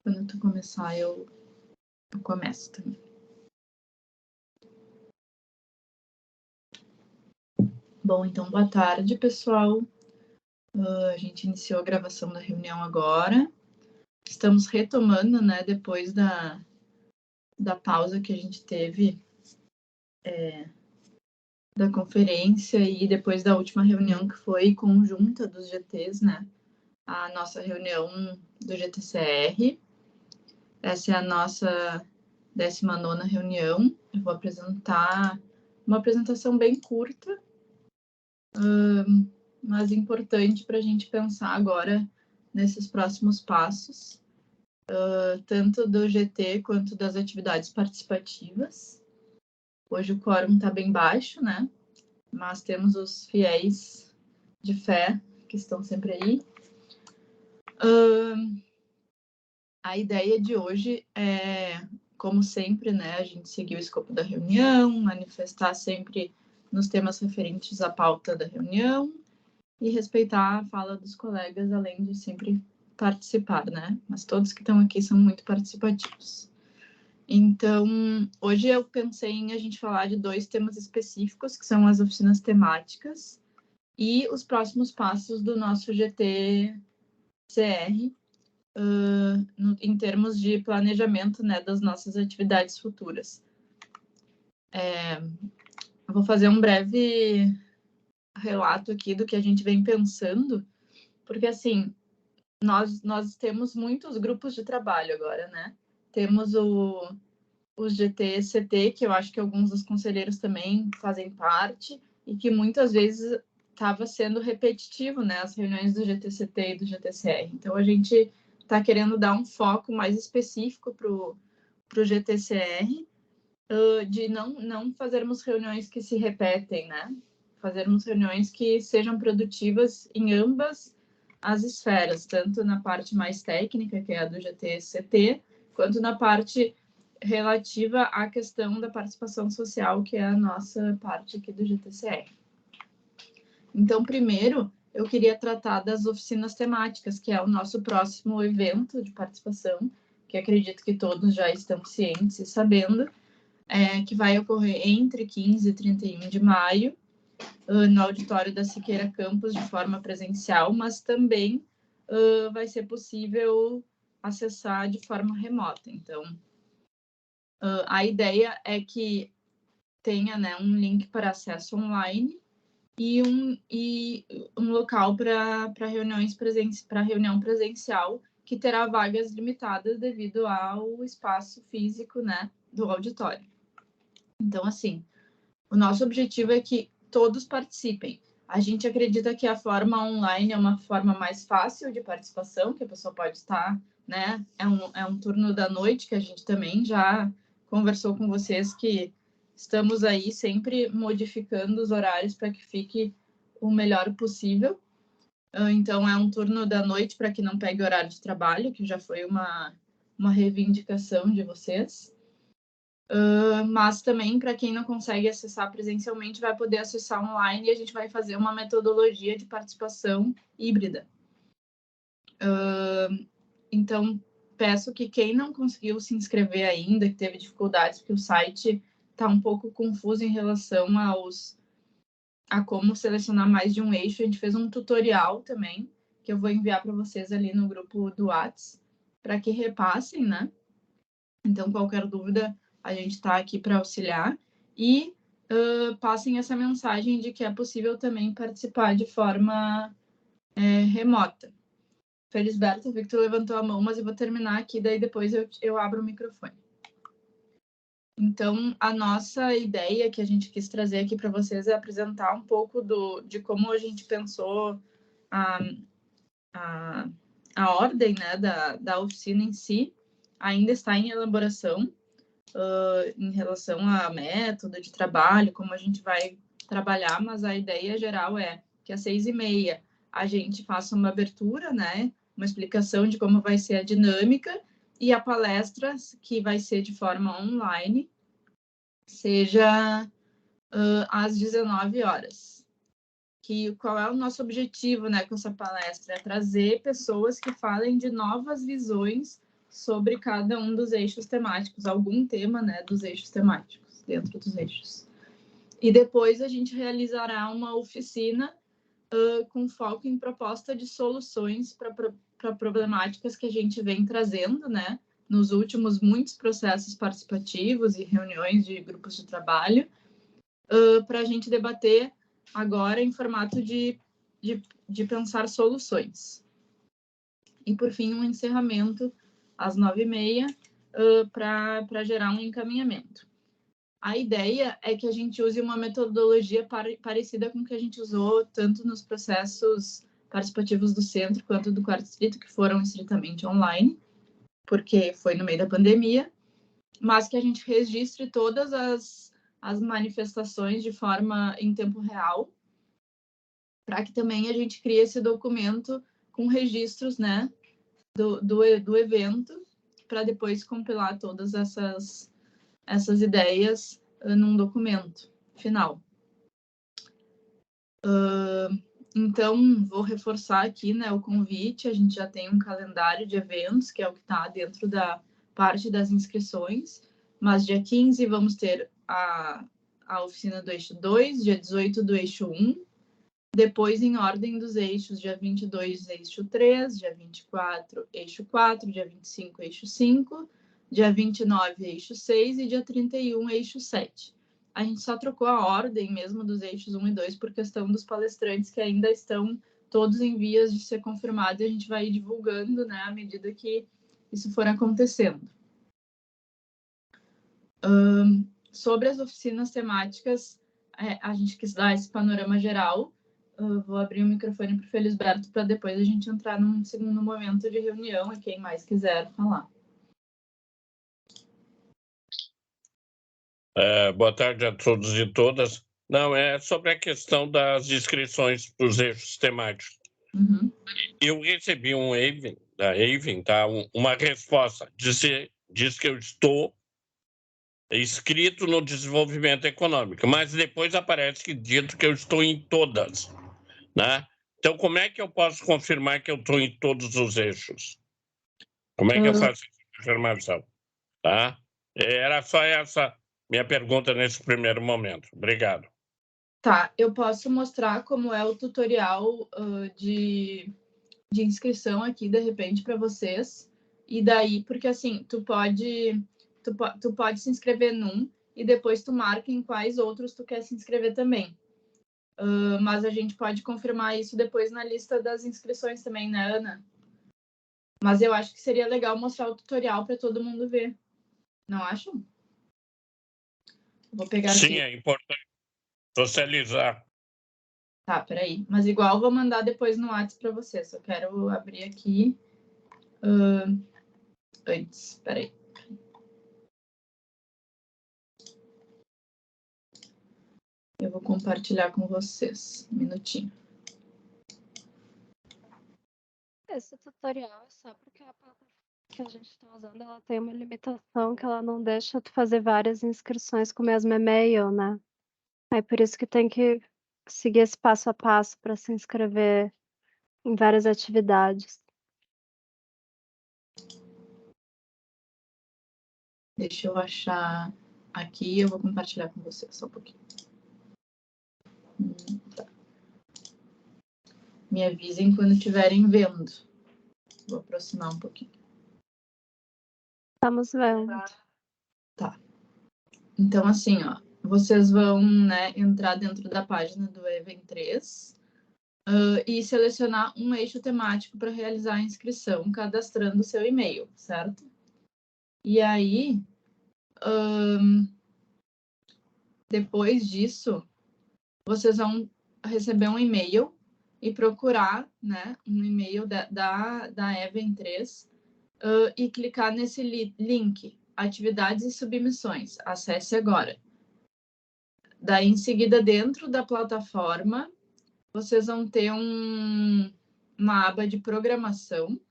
Quando tu começar, eu começo também. Bom, então, boa tarde, pessoal. A gente iniciou a gravação da reunião agora. Estamos retomando, né, depois da pausa que a gente teve da conferência e depois da última reunião que foi conjunta dos GTs, né? A nossa reunião do GTCR. Essa é a nossa 19ª reunião. Eu vou apresentar uma apresentação bem curta, mas importante para a gente pensar agora nesses próximos passos, tanto do GT quanto das atividades participativas. Hoje o quórum está bem baixo, né? Mas temos os fiéis de fé que estão sempre aí. A ideia de hoje é, como sempre, né, a gente seguir o escopo da reunião, manifestar sempre nos temas referentes à pauta da reunião e respeitar a fala dos colegas, além de sempre participar, né? Mas todos que estão aqui são muito participativos. Então, hoje eu pensei em a gente falar de 2 temas específicos, que são as oficinas temáticas e os próximos passos do nosso GT-CR, em termos de planejamento, né, das nossas atividades futuras. Vou fazer um breve relato aqui do que a gente vem pensando, porque, assim, nós temos muitos grupos de trabalho agora, né? Temos o GT-CT, que eu acho que alguns dos conselheiros também fazem parte, e que muitas vezes estava sendo repetitivo, né? As reuniões do GT-CT e do GT-CR. Então, a gente está querendo dar um foco mais específico para o GT-CR, de não fazermos reuniões que se repetem, né? Fazermos reuniões que sejam produtivas em ambas as esferas, tanto na parte mais técnica, que é a do GT-CT, quanto na parte relativa à questão da participação social, que é a nossa parte aqui do GT-CR. Então, primeiro, eu queria tratar das oficinas temáticas, que é o nosso próximo evento de participação, que acredito que todos já estão cientes e sabendo, que vai ocorrer entre 15 e 31 de maio, no auditório da Siqueira Campus, de forma presencial, mas também vai ser possível acessar de forma remota. Então, a ideia é que tenha, né, um link para acesso online e um local para reunião presencial, que terá vagas limitadas devido ao espaço físico, né, do auditório. Então, assim, o nosso objetivo é que todos participem. A gente acredita que a forma online é uma forma mais fácil de participação, que a pessoa pode estar, né? É um turno da noite, que a gente também já conversou com vocês, que estamos aí sempre modificando os horários para que fique o melhor possível. Então, é um turno da noite para que não pegue horário de trabalho, que já foi uma reivindicação de vocês. Mas também, para quem não consegue acessar presencialmente, vai poder acessar online, e a gente vai fazer uma metodologia de participação híbrida. Então, peço que quem não conseguiu se inscrever ainda, que teve dificuldades, porque o site está um pouco confuso em relação a como selecionar mais de um eixo. A gente fez um tutorial também, que eu vou enviar para vocês ali no grupo do WhatsApp, para que repassem, né? Então, qualquer dúvida, a gente está aqui para auxiliar, e passem essa mensagem de que é possível também participar de forma remota. Felisberto, eu vi que tu levantou a mão, mas eu vou terminar aqui, daí depois eu abro o microfone. Então, a nossa ideia que a gente quis trazer aqui para vocês é apresentar um pouco de como a gente pensou a ordem, né, da oficina em si. Ainda está em elaboração, em relação a método de trabalho, como a gente vai trabalhar, mas a ideia geral é que às 6h30 a gente faça uma abertura, né, uma explicação de como vai ser a dinâmica, e a palestra, que vai ser de forma online, seja às 19 horas. Qual é o nosso objetivo, né, com essa palestra? É trazer pessoas que falem de novas visões sobre cada um dos eixos temáticos, algum tema, né, dos eixos temáticos, dentro dos eixos. E depois a gente realizará uma oficina com foco em proposta de soluções para problemáticas que a gente vem trazendo, né, nos últimos muitos processos participativos e reuniões de grupos de trabalho, para a gente debater agora em formato de pensar soluções. E, por fim, um encerramento às 9h30 para gerar um encaminhamento. A ideia é que a gente use uma metodologia parecida com o que a gente usou tanto nos processos participativos do centro quanto do quarto distrito, que foram estritamente online, porque foi no meio da pandemia, mas que a gente registre todas as manifestações de forma em tempo real, para que também a gente crie esse documento com registros, né, do evento, para depois compilar todas essas ideias num documento final. Então, vou reforçar aqui, né, o convite. A gente já tem um calendário de eventos, que é o que está dentro da parte das inscrições, mas dia 15 vamos ter a oficina do eixo 2, dia 18 do eixo 1, depois em ordem dos eixos, dia 22, eixo 3, dia 24, eixo 4, dia 25, eixo 5, dia 29, eixo 6 e dia 31, eixo 7. A gente só trocou a ordem mesmo dos eixos 1 e 2 por questão dos palestrantes que ainda estão todos em vias de ser confirmados, e a gente vai ir divulgando, né, à medida que isso for acontecendo. Sobre as oficinas temáticas, a gente quis dar esse panorama geral. Vou abrir o microfone para o Felisberto para depois a gente entrar num segundo momento de reunião e quem mais quiser falar. Boa tarde a todos e todas. Não, é sobre a questão das inscrições para os eixos temáticos. Uhum. Eu recebi da Avon, tá, uma resposta. Diz que eu estou inscrito no desenvolvimento econômico, mas depois aparece que dito que eu estou em todas, né? Então, como é que eu posso confirmar que eu estou em todos os eixos? Como é que eu faço essa confirmação? Tá? Era só essa minha pergunta nesse primeiro momento. Obrigado. Tá, eu posso mostrar como é o tutorial de inscrição aqui, de repente, para vocês. E daí, porque assim, tu pode se inscrever num e depois tu marca em quais outros tu quer se inscrever também. Mas a gente pode confirmar isso depois na lista das inscrições também, né, Ana? Mas eu acho que seria legal mostrar o tutorial para todo mundo ver. Não acham? Vou pegar Sim, aqui. é importante socializar. Tá, peraí. Mas igual vou mandar depois no WhatsApp para vocês. Eu quero abrir aqui antes. Peraí. Eu vou compartilhar com vocês. Um minutinho. Esse tutorial é só porque a plataforma que a gente está usando, ela tem uma limitação que ela não deixa tu fazer várias inscrições com o mesmo e-mail, né? Aí por isso que tem que seguir esse passo a passo para se inscrever em várias atividades. Deixa eu achar aqui. Eu vou compartilhar com vocês só um pouquinho. Tá. Me avisem quando estiverem vendo. Vou aproximar um pouquinho. Estamos vendo. Tá. Então, assim, ó, vocês vão, né, entrar dentro da página do Even 3 e selecionar um eixo temático para realizar a inscrição, cadastrando o seu e-mail, certo? E aí, depois disso, vocês vão receber um e-mail e procurar, né, um e-mail da Even 3 e clicar nesse link, atividades e submissões. Acesse agora. Daí, em seguida, dentro da plataforma, vocês vão ter uma aba de programação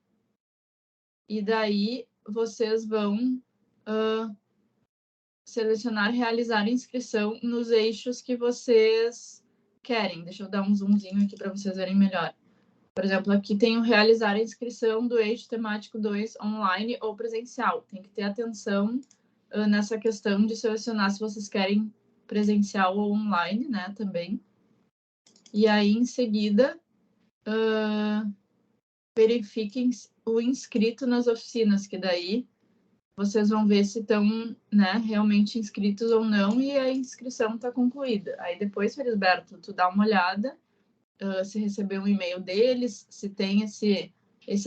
e daí vocês vão selecionar realizar inscrição nos eixos que vocês querem. Deixa eu dar um zoomzinho aqui para vocês verem melhor. Por exemplo, aqui tem o realizar a inscrição do eixo temático 2 online ou presencial. Tem que ter atenção nessa questão de selecionar se vocês querem presencial ou online, né, também. E aí, em seguida, verifiquem o inscrito nas oficinas, que daí vocês vão ver se estão, né, realmente inscritos ou não, e a inscrição está concluída. Aí depois, Felisberto, tu dá uma olhada, se recebeu um e-mail deles, se tem esse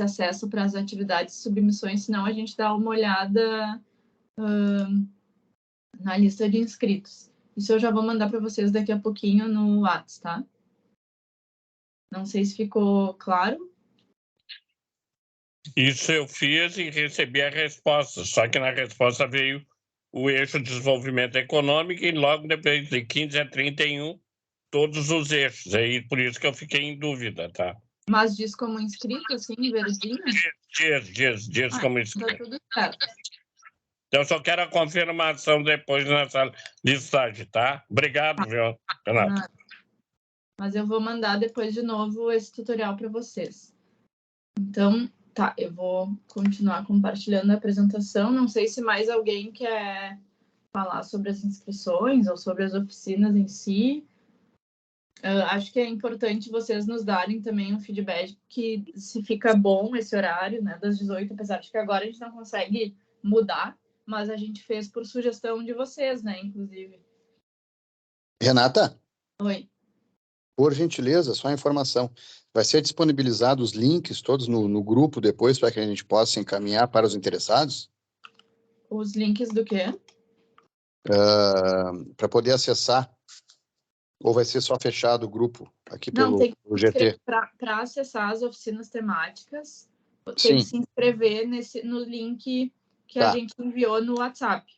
acesso para as atividades e submissões, senão a gente dá uma olhada na lista de inscritos. Isso eu já vou mandar para vocês daqui a pouquinho no WhatsApp, tá? Não sei se ficou claro. Isso eu fiz e recebi a resposta, só que na resposta veio o eixo desenvolvimento econômico e logo depois de 15 a 31, todos os eixos. Aí por isso que eu fiquei em dúvida, tá? Mas diz como inscrito, assim, verdinho? Diz como inscrito. Tá tudo certo. Eu só quero a confirmação depois nessa listagem, tá? Obrigado, viu, Renato? Mas eu vou mandar depois de novo esse tutorial para vocês. Então, tá, eu vou continuar compartilhando a apresentação. Não sei se mais alguém quer falar sobre as inscrições ou sobre as oficinas em si. Acho que é importante vocês nos darem também um feedback que se fica bom esse horário, né, das 18, apesar de que agora a gente não consegue mudar, mas a gente fez por sugestão de vocês, né, inclusive. Renata? Oi. Por gentileza, só a informação. Vai ser disponibilizado os links todos no grupo depois para que a gente possa encaminhar para os interessados? Os links do quê? Para poder acessar. Ou vai ser só fechado o grupo aqui pelo GT? Para acessar as oficinas temáticas, tem Sim. que se inscrever no link que a gente enviou no WhatsApp.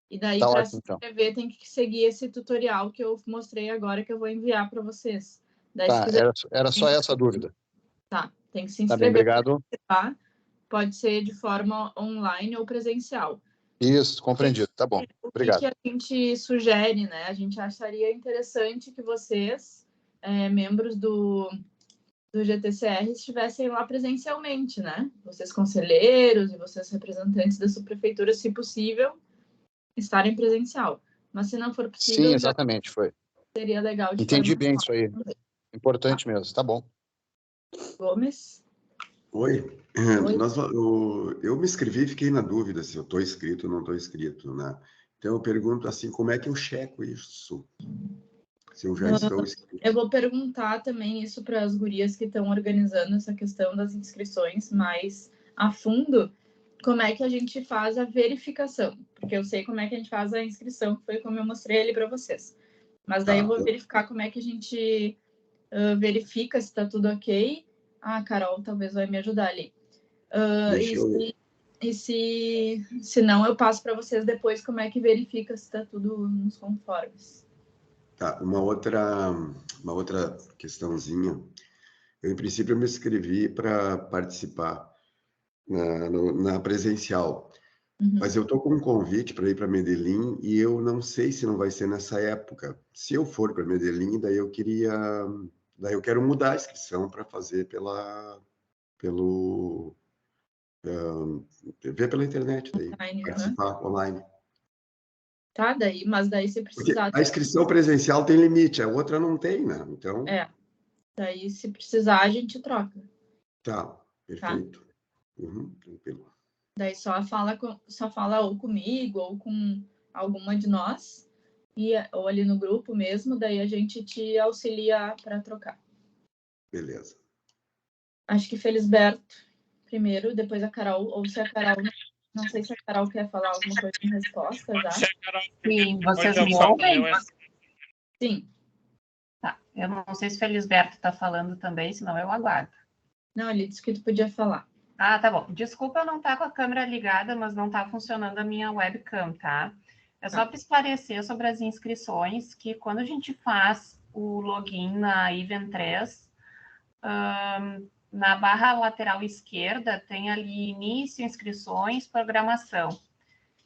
E daí, para se inscrever, tem que seguir esse tutorial que eu mostrei agora, que eu vou enviar para vocês. Daí, tá, era só essa a dúvida. Tá, tem que se inscrever. Tá bem, obrigado. Pode ser de forma online ou presencial. Isso, compreendido. Tá bom, obrigado. O que a gente sugere, né? A gente acharia interessante que vocês, membros do GTCR, estivessem lá presencialmente, né? Vocês conselheiros e vocês representantes da subprefeitura, se possível, estarem presencial. Mas se não for possível... Sim, exatamente, foi. Seria legal de Entendi bem isso aí. Importante mesmo, tá bom. Gomes? Oi. Eu me inscrevi e fiquei na dúvida se eu estou inscrito ou não estou inscrito, né? Então eu pergunto assim, como é que eu checo isso? Se eu já estou inscrito. Eu vou perguntar também isso para as gurias que estão organizando essa questão das inscrições mais a fundo, como é que a gente faz a verificação, porque eu sei como é que a gente faz a inscrição, que foi como eu mostrei ali para vocês. Mas daí eu vou verificar como é que a gente verifica se está tudo ok. A Carol talvez vai me ajudar ali. E se não, eu passo para vocês depois como é que verifica se está tudo nos conformes. Tá, uma outra questãozinha. Em princípio, eu me inscrevi para participar na presencial. Mas eu estou com um convite para ir para Medellín e eu não sei se não vai ser nessa época. Se eu for para Medellín, daí eu quero mudar a inscrição para fazer ver pela internet, daí, online, participar online. Tá, mas daí se precisar... Porque a inscrição presencial tem limite, a outra não tem, né? Então... daí se precisar a gente troca. Tá, perfeito. Tá? Tranquilo. Daí só fala ou comigo ou com alguma de nós, ou ali no grupo mesmo, daí a gente te auxilia para trocar. Beleza. Acho que Felisberto primeiro, depois a Carol, ou se a Carol... Não sei se a Carol quer falar alguma coisa em resposta já. Sim, vocês me ouvem? Sim. Tá, eu não sei se o Felisberto está falando também, senão eu aguardo. Não, ele disse que tu podia falar. Ah, tá bom. Desculpa eu não estar com a câmera ligada, mas não está funcionando a minha webcam, tá? É só para esclarecer sobre as inscrições, que quando a gente faz o login na Event3, na barra lateral esquerda tem ali início, inscrições, programação.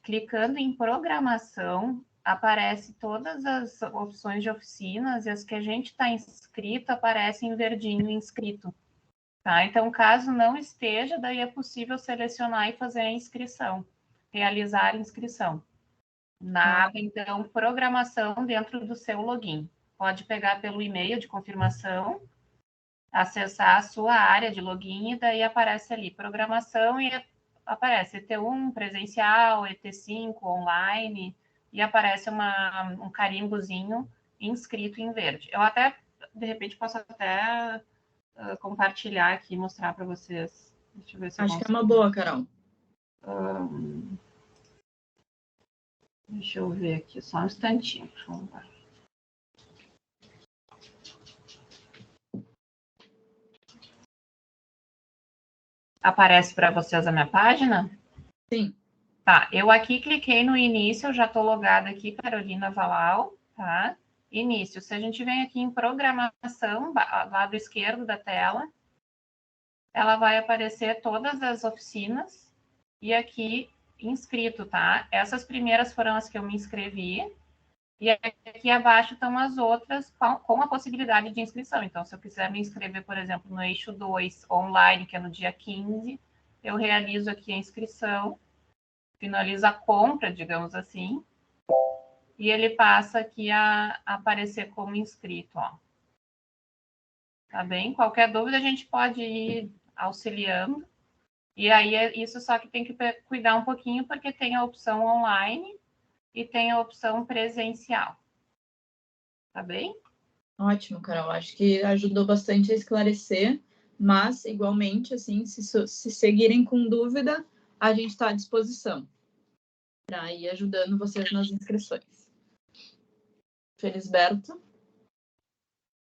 Clicando em programação, aparece todas as opções de oficinas e as que a gente está inscrito aparecem em verdinho inscrito. Tá? Então, caso não esteja, daí é possível selecionar e fazer a inscrição, realizar a inscrição. Na aba, então, programação dentro do seu login. Pode pegar pelo e-mail de confirmação, acessar a sua área de login e daí aparece ali programação e aparece ET1 presencial, ET5 online e aparece um carimbozinho inscrito em verde. Eu até, de repente, posso até compartilhar aqui e mostrar para vocês. Deixa eu ver se Acho que é uma boa, Carol. Deixa eu ver aqui, só um instantinho. Vamos lá. Aparece para vocês a minha página? Sim. Tá, eu aqui cliquei no início, eu já estou logada aqui, Carolina Valau, tá? Início, se a gente vem aqui em programação, lado esquerdo da tela, ela vai aparecer todas as oficinas e aqui inscrito, tá? Essas primeiras foram as que eu me inscrevi e aqui abaixo estão as outras com a possibilidade de inscrição. Então, se eu quiser me inscrever, por exemplo, no eixo 2 online, que é no dia 15, eu realizo aqui a inscrição, finalizo a compra, digamos assim, e ele passa aqui a aparecer como inscrito, ó. Tá bem? Qualquer dúvida a gente pode ir auxiliando. E aí isso só que tem que cuidar um pouquinho, porque tem a opção online e tem a opção presencial. Tá bem? Ótimo, Carol. Acho que ajudou bastante a esclarecer, mas, igualmente, assim, se seguirem com dúvida, a gente está à disposição para ir ajudando vocês nas inscrições. Felisberto?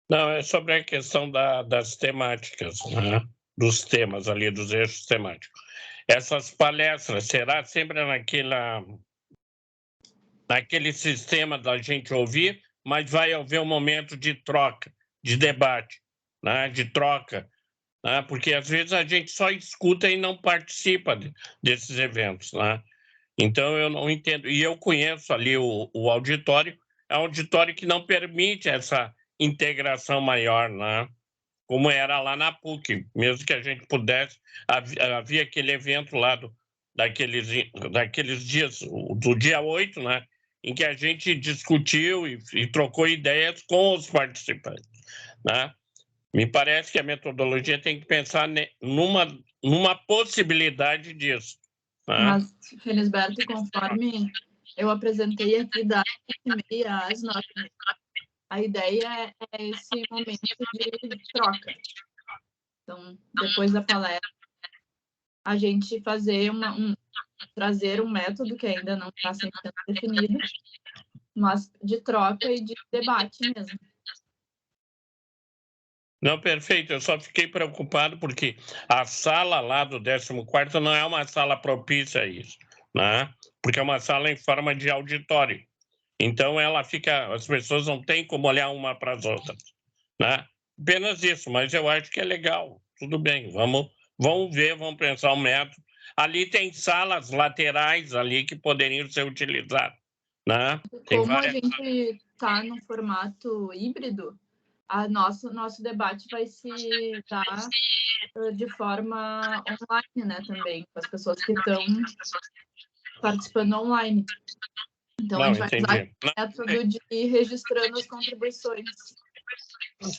Não, é sobre a questão das temáticas, né? Dos temas ali, dos eixos temáticos. Essas palestras, será sempre naquele sistema da gente ouvir, mas vai haver um momento de troca, de debate, né? De troca, né? Porque às vezes a gente só escuta e não participa desses eventos, né? Então eu não entendo. E eu conheço ali o auditório, é um auditório que não permite essa integração maior, né? Como era lá na PUC, mesmo que a gente pudesse, havia aquele evento lá daqueles dias, do dia 8, né? Em que a gente discutiu e trocou ideias com os participantes, né? Me parece que a metodologia tem que pensar numa possibilidade disso. Né? Mas, Felisberto, conforme eu apresentei aqui das 8h30 às 9h30, a ideia é esse momento de troca. Então, depois da palestra, a gente fazer trazer um método que ainda não está 100% definido, mas de troca e de debate mesmo. Não, perfeito. Eu só fiquei preocupado porque a sala lá do 14º não é uma sala propícia a isso, né? Porque é uma sala em forma de auditório. Então, as pessoas não têm como olhar uma para as outras, né? Apenas isso, mas eu acho que é legal. Tudo bem, vamos ver, vamos pensar o método. Ali tem salas laterais ali que poderiam ser utilizadas, né? Como a gente está no formato híbrido, nosso debate vai se dar de forma online, né, também, com as pessoas que estão participando online. Então, a gente vai usar o método de ir registrando as contribuições.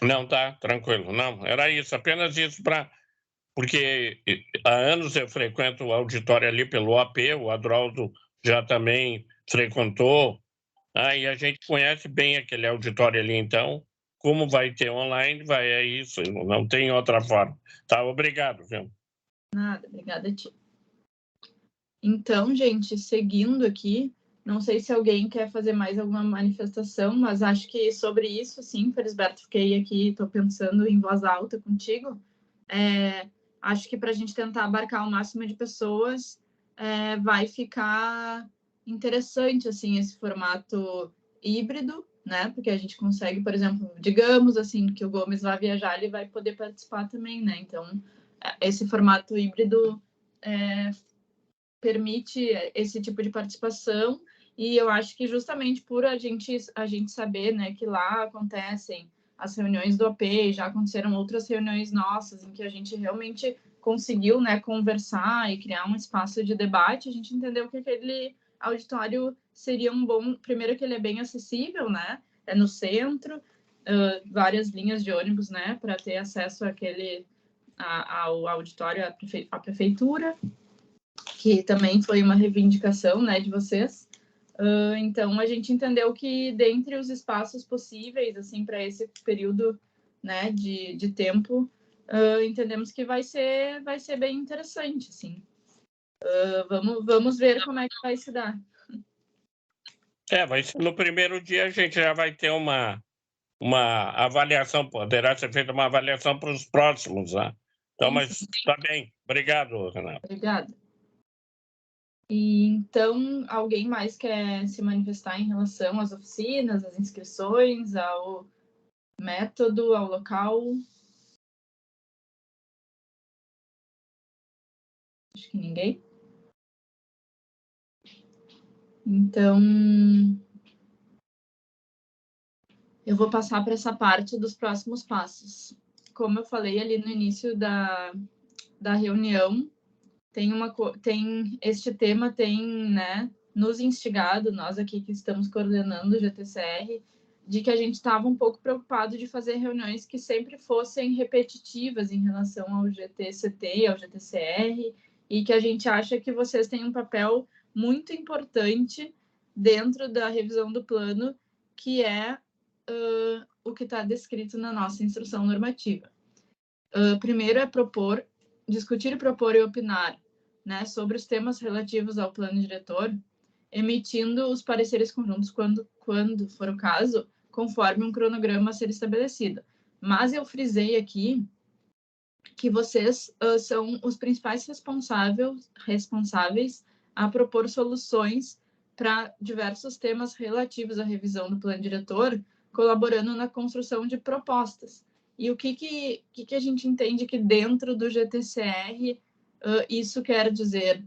Não, tá, tranquilo. Não, era isso, apenas isso porque há anos eu frequento o auditório ali pelo AP, o Adroaldo já também frequentou, e a gente conhece bem aquele auditório ali, então, como vai ter online, é isso, não tem outra forma. Tá, obrigado, viu? Nada, obrigada a ti. Então, gente, seguindo aqui, não sei se alguém quer fazer mais alguma manifestação, mas acho que sobre isso, sim, Felisberto, fiquei aqui, estou pensando em voz alta contigo. Acho que para a gente tentar abarcar o máximo de pessoas, vai ficar interessante, assim, esse formato híbrido, né? Porque a gente consegue, por exemplo, digamos assim, que o Gomes vai viajar, ele vai poder participar também, né? Então, esse formato híbrido permite esse tipo de participação, e eu acho que justamente por a gente saber, né, que lá acontecem as reuniões do AP, já aconteceram outras reuniões nossas em que a gente realmente conseguiu, né, conversar e criar um espaço de debate. A gente entendeu que aquele auditório seria um bom... Primeiro que ele é bem acessível, né? É no centro, várias linhas de ônibus, né, para ter acesso ao auditório, à prefeitura, que também foi uma reivindicação, né, de vocês. Então, a gente entendeu que, dentre os espaços possíveis, assim, para esse período, né, de tempo, entendemos que vai ser bem interessante, assim. Vamos ver como é que vai se dar. Vai ser no primeiro dia, a gente já vai ter uma avaliação, poderá ser feita uma avaliação para os próximos, né? Então, mas está bem. Obrigado, Renata. Obrigada. E, então, alguém mais quer se manifestar em relação às oficinas, às inscrições, ao método, ao local? Acho que ninguém. Então, eu vou passar para essa parte dos próximos passos. Como eu falei ali no início da reunião, este tema tem, né, nos instigado, nós aqui que estamos coordenando o GTCR, de que a gente estava um pouco preocupado de fazer reuniões que sempre fossem repetitivas em relação ao GTCT, ao GTCR, e que a gente acha que vocês têm um papel muito importante dentro da revisão do plano, que é o que está descrito na nossa instrução normativa. Primeiro é discutir, propor e opinar, né, sobre os temas relativos ao plano diretor, emitindo os pareceres conjuntos quando for o caso, conforme um cronograma a ser estabelecido. Mas eu frisei aqui que vocês são os principais responsáveis a propor soluções para diversos temas relativos à revisão do plano diretor, colaborando na construção de propostas. E o que a gente entende que dentro do GTCR isso quer dizer?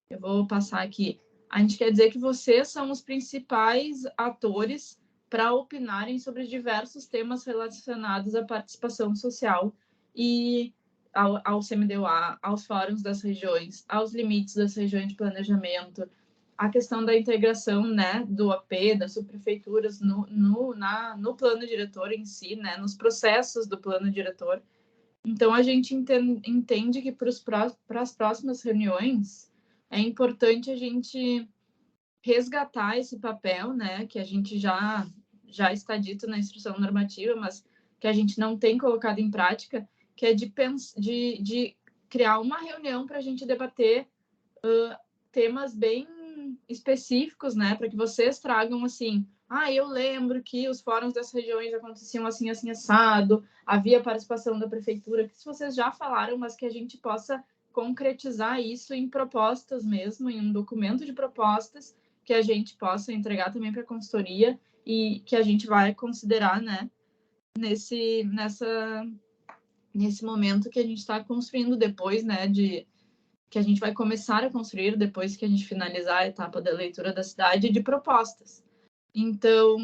Eu vou passar aqui. A gente quer dizer que vocês são os principais atores para opinarem sobre diversos temas relacionados à participação social e ao CMDUA, aos fóruns das regiões, aos limites das regiões de planejamento, a questão da integração, né, do AP, das subprefeituras no plano diretor em si, né, nos processos do plano diretor. Então, a gente entende que para as próximas reuniões é importante a gente resgatar esse papel, né, que a gente já está dito na instrução normativa, mas que a gente não tem colocado em prática, que é de criar uma reunião para a gente debater temas bem específicos, né, para que vocês tragam, assim, eu lembro que os fóruns das regiões aconteciam assim, assim, assado, havia participação da prefeitura, que vocês já falaram, mas que a gente possa concretizar isso em propostas mesmo, em um documento de propostas, que a gente possa entregar também para a consultoria e que a gente vai considerar, né, nesse momento que a gente está construindo depois, né, que a gente vai começar a construir depois que a gente finalizar a etapa da leitura da cidade de propostas. Então,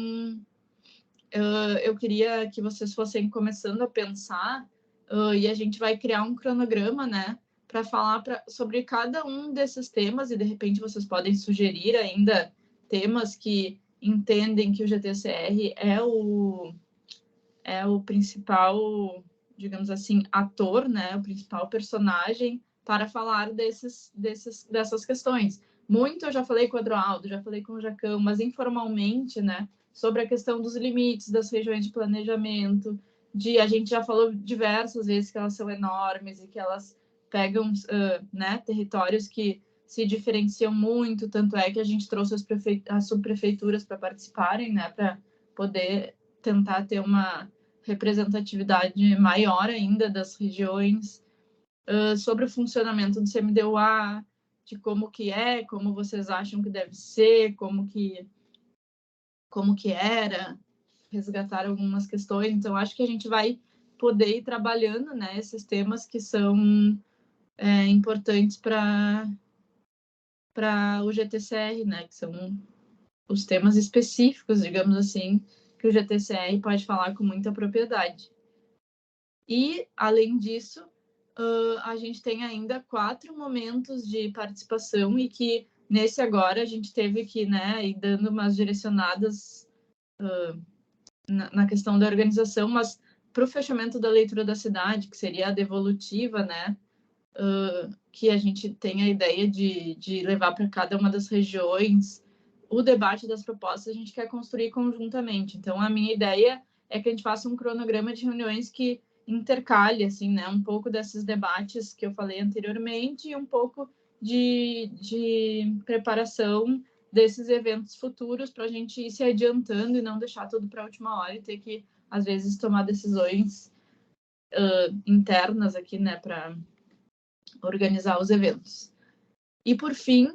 eu queria que vocês fossem começando a pensar e a gente vai criar um cronograma, né, para falar sobre cada um desses temas e, de repente, vocês podem sugerir ainda temas que entendem que o GTCR é o principal, digamos assim, ator, né, o principal personagem para falar dessas questões. Muito eu já falei com o Adroaldo, já falei com o Jacão, mas informalmente, né, sobre a questão dos limites das regiões de planejamento, a gente já falou diversas vezes que elas são enormes e que elas pegam né, territórios que se diferenciam muito, tanto é que a gente trouxe as subprefeituras para participarem, né, para poder tentar ter uma representatividade maior ainda das regiões, sobre o funcionamento do CMDUA, de como vocês acham que deve ser, como que era, resgatar algumas questões. Então, acho que a gente vai poder ir trabalhando, né, esses temas que são importantes para o GTCR, né, que são os temas específicos, digamos assim, que o GTCR pode falar com muita propriedade. E, além disso, a gente tem ainda 4 momentos de participação e que, nesse agora, a gente teve que, né, ir dando umas direcionadas na questão da organização, mas para o fechamento da leitura da cidade, que seria a devolutiva, né, que a gente tem a ideia de levar para cada uma das regiões, o debate das propostas a gente quer construir conjuntamente. Então, a minha ideia é que a gente faça um cronograma de reuniões que intercale, assim, né, um pouco desses debates que eu falei anteriormente e um pouco de preparação desses eventos futuros para a gente ir se adiantando e não deixar tudo para a última hora e ter que, às vezes, tomar decisões internas aqui, né, para organizar os eventos. E, por fim,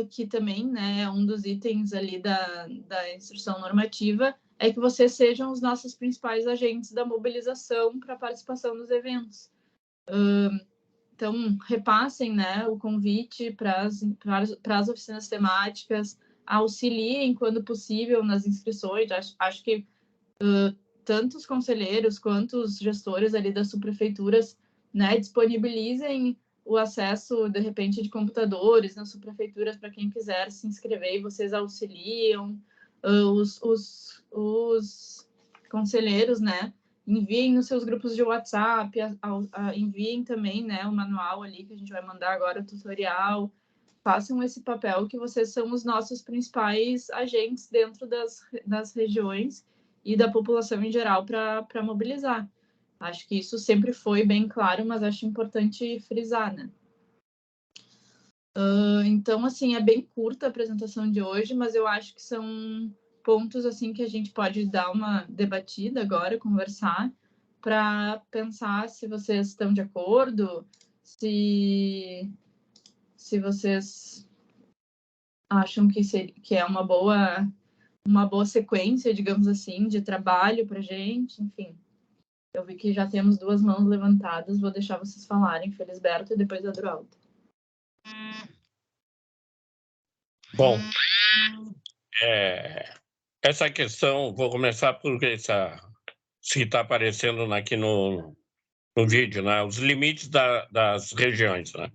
que também, né, é um dos itens ali da instrução normativa, é que vocês sejam os nossos principais agentes da mobilização para a participação nos eventos. Então, repassem, né, o convite para as oficinas temáticas, auxiliem, quando possível, nas inscrições. Acho que tanto os conselheiros quanto os gestores ali das subprefeituras, né, disponibilizem o acesso, de repente, de computadores nas subprefeituras para quem quiser se inscrever e vocês auxiliam. Os conselheiros, né, enviem nos seus grupos de WhatsApp, enviem também, né, o manual ali que a gente vai mandar agora, o tutorial. Façam esse papel que vocês são os nossos principais agentes dentro das regiões e da população em geral para mobilizar. Acho que isso sempre foi bem claro, mas acho importante frisar, né? Então, assim, é bem curta a apresentação de hoje, mas eu acho que são pontos, assim, que a gente pode dar uma debatida agora, conversar, para pensar se vocês estão de acordo, se vocês acham que é uma boa sequência, digamos assim, de trabalho para a gente, enfim. Eu vi que já temos 2 mãos levantadas, vou deixar vocês falarem, Felisberto e depois Adroaldo. Bom, essa questão, vou começar por se está aparecendo aqui no vídeo, né? Os limites das regiões, né?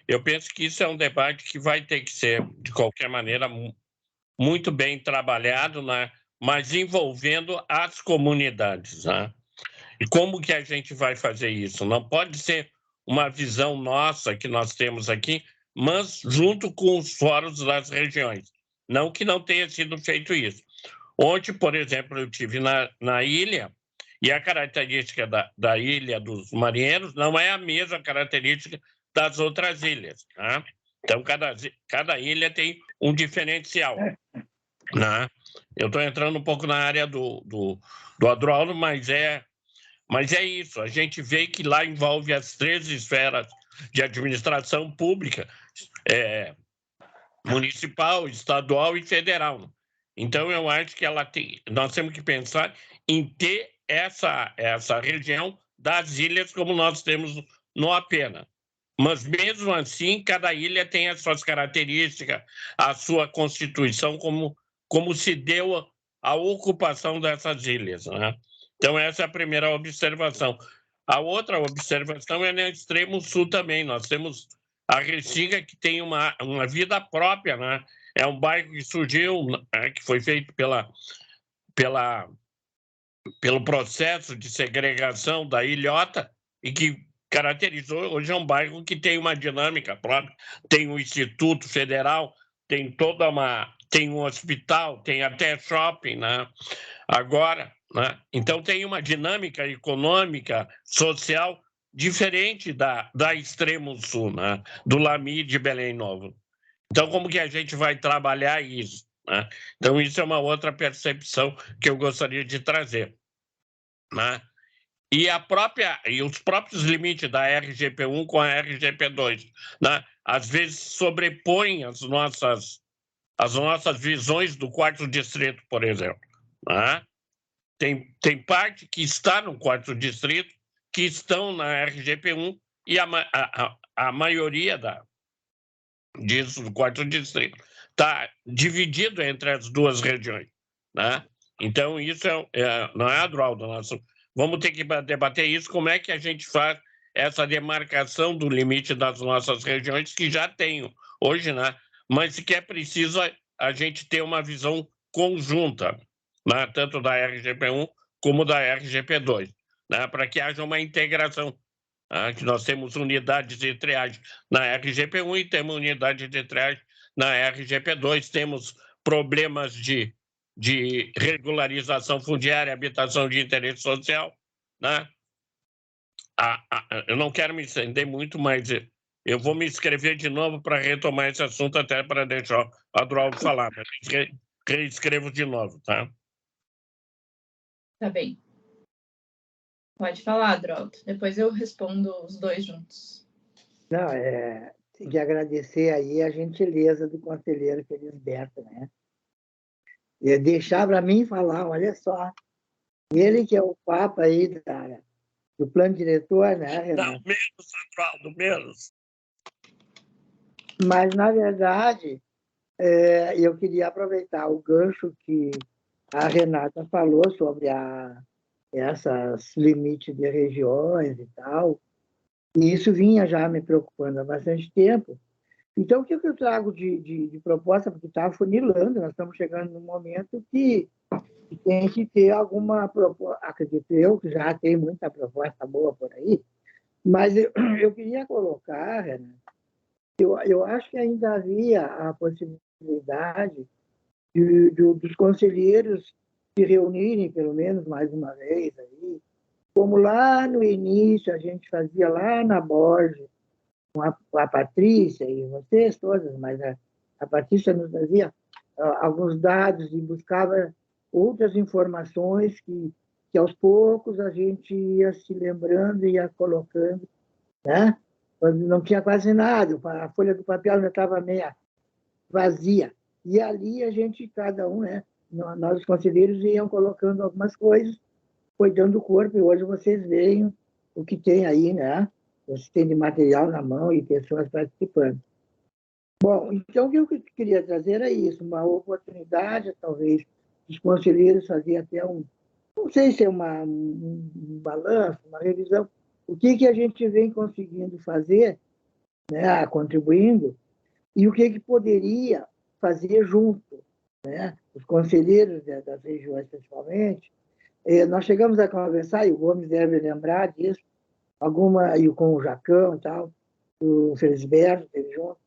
Eu penso que isso é um debate que vai ter que ser, de qualquer maneira, muito bem trabalhado, né? Mas envolvendo as comunidades, né? E como que a gente vai fazer isso? Não pode ser uma visão nossa que nós temos aqui, mas junto com os fóruns das regiões. Não que não tenha sido feito isso. Ontem, por exemplo, eu estive na ilha, e a característica da Ilha dos Marinheiros não é a mesma característica das outras ilhas. Né? Então, cada ilha tem um diferencial. Né? Eu estou entrando um pouco na área do Adroaldo, mas é isso. A gente vê que lá envolve as 3 esferas de administração pública, municipal, estadual e federal. Então, eu acho que nós temos que pensar em ter essa região das ilhas como nós temos no Apena. Mas, mesmo assim, cada ilha tem as suas características, a sua constituição, como se deu a ocupação dessas ilhas. Né? Então, essa é a primeira observação. A outra observação é no extremo sul também. Nós temos a Restinga, que tem uma vida própria, né? É um bairro que surgiu, né? Que foi feito pelo processo de segregação da ilhota e que caracterizou. Hoje é um bairro que tem uma dinâmica própria, tem um Instituto Federal, tem tem um hospital, tem até shopping, né? Agora, né? Então tem uma dinâmica econômica, social diferente da extremo sul, né? Do Lami de Belém Novo. Então, como que a gente vai trabalhar isso? Né? Então, isso é uma outra percepção que eu gostaria de trazer. Né? E os próprios limites da RGP1 com a RGP2, né? Às vezes sobrepõem as nossas visões do 4º distrito, por exemplo. Né? Tem parte que está no 4º distrito, que estão na RGP1, e a maioria disso, do 4º distrito, está dividido entre as 2 regiões. Né? Então, isso não é, Adroaldo, vamos ter que debater isso, como é que a gente faz essa demarcação do limite das nossas regiões, que já tem hoje, né? Mas que é preciso a gente ter uma visão conjunta, né? Tanto da RGP1 como da RGP2, né? Para que haja uma integração. Né? Que nós temos unidades de triagem na RGP1 e temos unidade de triagem na RGP2, temos problemas de regularização fundiária, habitação de interesse social, né? Eu não quero me estender muito, mas eu vou me inscrever de novo para retomar esse assunto, até para deixar o Adroaldo falar, mas reescrevo de novo, tá? Tá bem. Pode falar, Adroaldo. Depois eu respondo os dois juntos. Não, tem que agradecer aí a gentileza do conselheiro Felisberto, né? E deixar para mim falar, olha só, ele que é o papa aí do plano diretor, né, Renato? Não, menos, Adroaldo, menos. Mas, na verdade, eu queria aproveitar o gancho que a Renata falou sobre essas limites de regiões e tal, e isso vinha já me preocupando há bastante tempo. Então, o que eu trago de proposta, porque está funilando, nós estamos chegando num momento que tem que ter alguma proposta, acredito eu, que já tem muita proposta boa por aí, mas eu queria colocar, Renato, eu acho que ainda havia a possibilidade dos conselheiros se reunirem, pelo menos mais uma vez, aí, como lá no início a gente fazia lá na Borges, com a Patrícia e vocês todas, mas a Patrícia nos trazia alguns dados e buscava outras informações que aos poucos a gente ia se lembrando e ia colocando, né? Quando não tinha quase nada, a folha do papel já estava meia vazia. E ali a gente, cada um, né? Nós, os conselheiros, iam colocando algumas coisas, foi dando corpo, e hoje vocês veem o que tem aí, né? Você tem de material na mão e pessoas participando. Bom, então o que eu queria trazer é isso, uma oportunidade, talvez, dos conselheiros fazer até não sei se é um balanço, uma revisão, o que a gente vem conseguindo fazer, né, contribuindo, e o que poderia fazer junto, né? Os conselheiros das regiões, principalmente. Nós chegamos a conversar, e o Gomes deve lembrar disso, e com o Jacão e tal, o Felisberto, teve junto,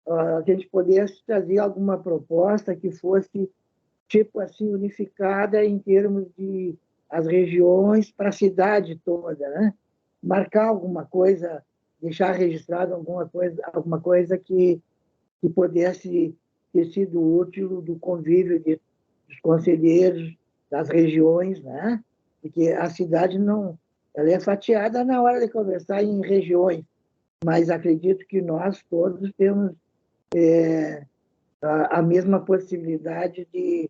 a gente pudesse trazer alguma proposta que fosse, tipo assim, unificada em termos de as regiões para a cidade toda, né? Marcar alguma coisa, deixar registrado alguma coisa que pudesse ter sido útil do convívio dos conselheiros das regiões, né? Porque a cidade não, ela é fatiada na hora de conversar em regiões, mas acredito que nós todos temos a mesma possibilidade de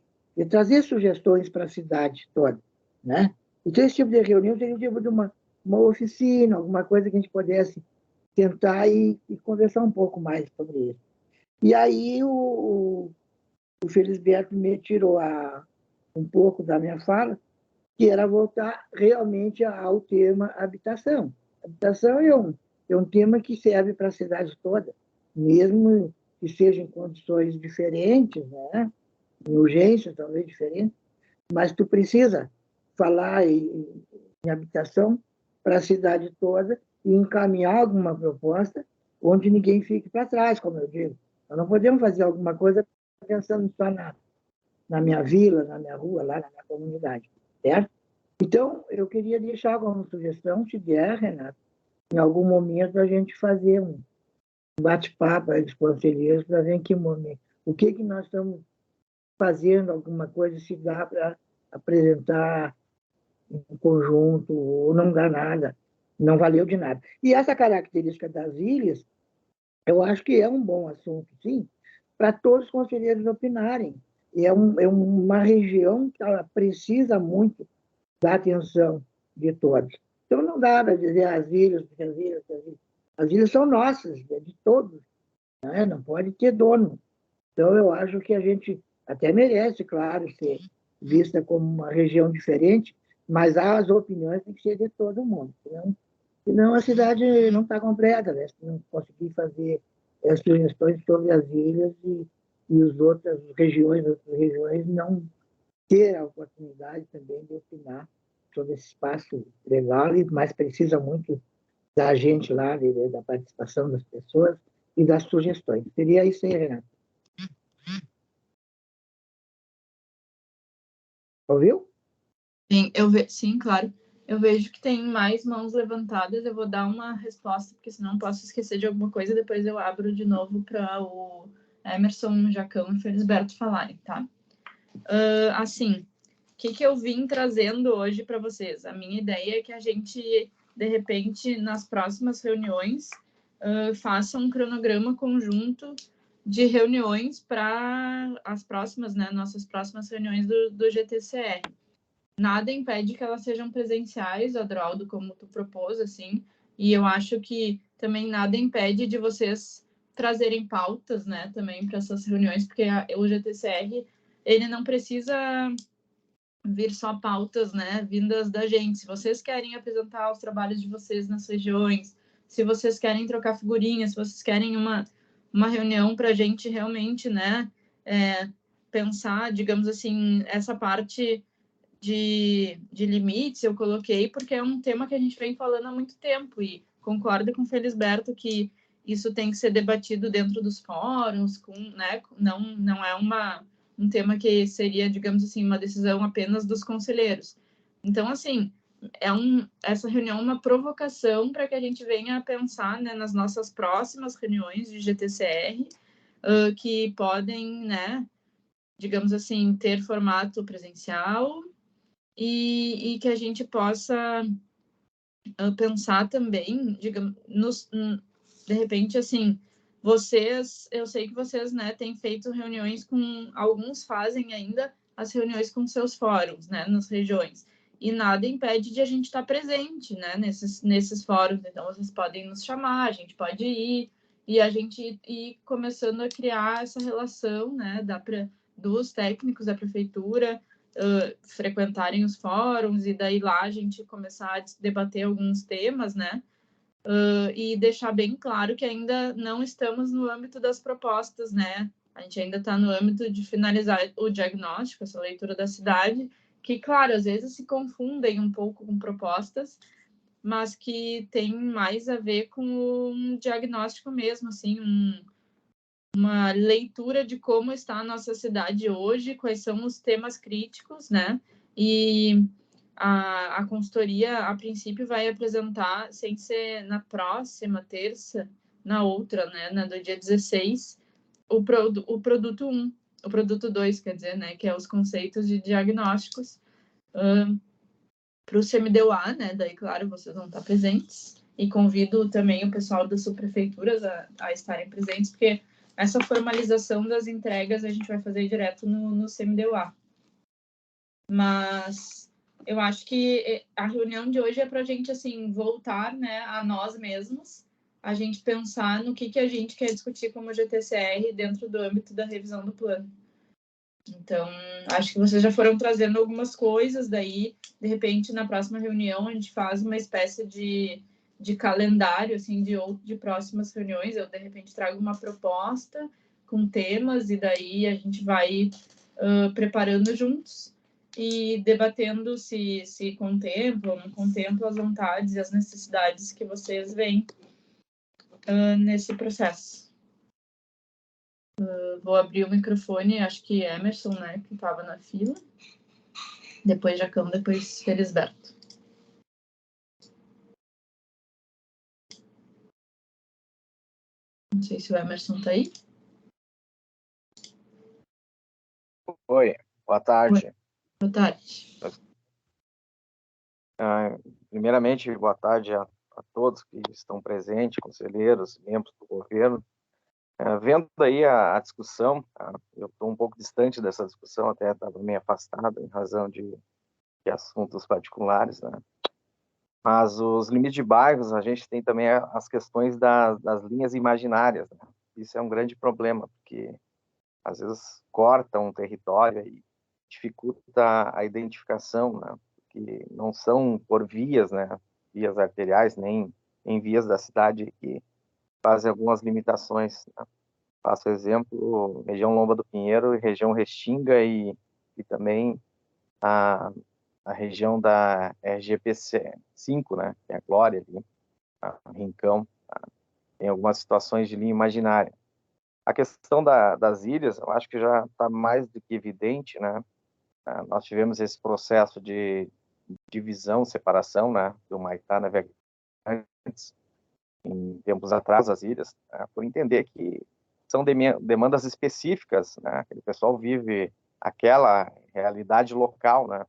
trazer sugestões para a cidade toda, né? Então, esse tipo de reunião seria um tipo de uma oficina, alguma coisa que a gente pudesse tentar e conversar um pouco mais sobre isso. E aí o Felisberto me tirou um pouco da minha fala, que era voltar realmente ao tema habitação. Habitação é um tema que serve para a cidade toda, mesmo que seja em condições diferentes, né? Em urgência, talvez diferente, mas tu precisa falar em habitação para a cidade toda e encaminhar alguma proposta onde ninguém fique para trás, como eu digo. Nós não podemos fazer alguma coisa pensando só na minha vila, na minha rua, lá na minha comunidade, certo? Então, eu queria deixar como sugestão, se der, Renato, em algum momento a gente fazer um bate-papo aí dos conselheiros para ver em que momento, o que nós estamos fazendo, alguma coisa, se dá para apresentar em conjunto, ou não dá nada, não valeu de nada. E essa característica das ilhas, eu acho que é um bom assunto, sim, para todos os conselheiros opinarem. É uma região que ela precisa muito da atenção de todos. Então, não dá para dizer as ilhas, porque as ilhas. As ilhas são nossas, é de todos, né? Não pode ter dono. Então, eu acho que a gente até merece, claro, ser vista como uma região diferente, mas as opiniões têm que ser de todo mundo. Senão a cidade não está completa, né? Se não conseguir fazer sugestões sobre as ilhas e as outras regiões não ter a oportunidade também de opinar sobre esse espaço legal, mas precisa muito da gente lá, da participação das pessoas e das sugestões. Seria isso aí, Renato. Ouviu? Sim, sim, claro. Eu vejo que tem mais mãos levantadas. Eu vou dar uma resposta, porque senão posso esquecer de alguma coisa. Depois eu abro de novo para o Emerson, Jacão e Felisberto falarem, tá? Assim, o que eu vim trazendo hoje para vocês? A minha ideia é que a gente, de repente, nas próximas reuniões, faça um cronograma conjunto de reuniões para as próximas, né? Nossas próximas reuniões do GTCR. Nada impede que elas sejam presenciais, Adroaldo, como tu propôs, assim, e eu acho que também nada impede de vocês trazerem pautas, né, também para essas reuniões, porque o GTCR, ele não precisa vir só pautas, né, vindas da gente. Se vocês querem apresentar os trabalhos de vocês nas regiões, se vocês querem trocar figurinhas, se vocês querem uma reunião para a gente realmente, né, pensar, digamos assim, essa parte de limites eu coloquei porque é um tema que a gente vem falando há muito tempo e concordo com o Felisberto que isso tem que ser debatido dentro dos fóruns, né, não é um tema que seria, digamos assim, uma decisão apenas dos conselheiros. Então, assim, essa reunião é uma provocação para que a gente venha a pensar, né, nas nossas próximas reuniões de GTCR, que podem, né, digamos assim, ter formato presencial, e que a gente possa pensar também, digamos, de repente, assim, eu sei que vocês, né, têm feito reuniões alguns fazem ainda as reuniões com seus fóruns, né, nas regiões, e nada impede de a gente estar presente, né, nesses fóruns, então vocês podem nos chamar, a gente pode ir, e a gente ir começando a criar essa relação, né, dos técnicos da prefeitura, frequentarem os fóruns e daí lá a gente começar a debater alguns temas, né? E deixar bem claro que ainda não estamos no âmbito das propostas, né? A gente ainda está no âmbito de finalizar o diagnóstico, essa leitura da cidade, que, claro, às vezes se confundem um pouco com propostas, mas que tem mais a ver com um diagnóstico mesmo, assim, uma leitura de como está a nossa cidade hoje, quais são os temas críticos, né? E a consultoria, a princípio, vai apresentar, sem ser na próxima terça, na outra, né? Na do dia 16, o produto 1, o produto 2, quer dizer, né? Que é os conceitos de diagnósticos para o CMDUA, né? Daí, claro, vocês vão estar presentes. E convido também o pessoal das subprefeituras a estarem presentes, porque essa formalização das entregas a gente vai fazer direto no CMDUA. Mas eu acho que a reunião de hoje é para a gente, assim, voltar, né, a nós mesmos, a gente pensar no que a gente quer discutir como GTCR dentro do âmbito da revisão do plano. Então, acho que vocês já foram trazendo algumas coisas, daí, de repente, na próxima reunião, a gente faz uma espécie de calendário, assim, de próximas reuniões. Eu, de repente, trago uma proposta com temas, e daí a gente vai preparando juntos e debatendo se contemplam ou não contemplam as vontades e as necessidades que vocês veem nesse processo. Vou abrir o microfone, acho que Emerson, né, que estava na fila. Depois Jacão, depois Felisberto. Não sei se o Emerson está aí. Oi, boa tarde. Oi. Boa tarde. Primeiramente, boa tarde a todos que estão presentes, conselheiros, membros do governo. Vendo aí a discussão, eu estou um pouco distante dessa discussão, até estava meio afastado em razão de assuntos particulares, né? Mas os limites de bairros, a gente tem também as questões das linhas imaginárias, né? Isso é um grande problema, porque às vezes corta um território dificulta a identificação, né? Que não são por vias, né? Vias arteriais, nem em vias da cidade que fazem algumas limitações, né? Faço exemplo, região Lomba do Pinheiro e região Restinga e também a região da RGP 5, né? Que é a Glória ali, a Rincão, tá? Tem algumas situações de linha imaginária. A questão das ilhas, eu acho que já está mais do que evidente, né? Nós tivemos esse processo de divisão, separação, né, do Humaitá Navegantes, em tempos atrás, as ilhas, né, por entender que são demandas específicas, né, que o pessoal vive aquela realidade local, né,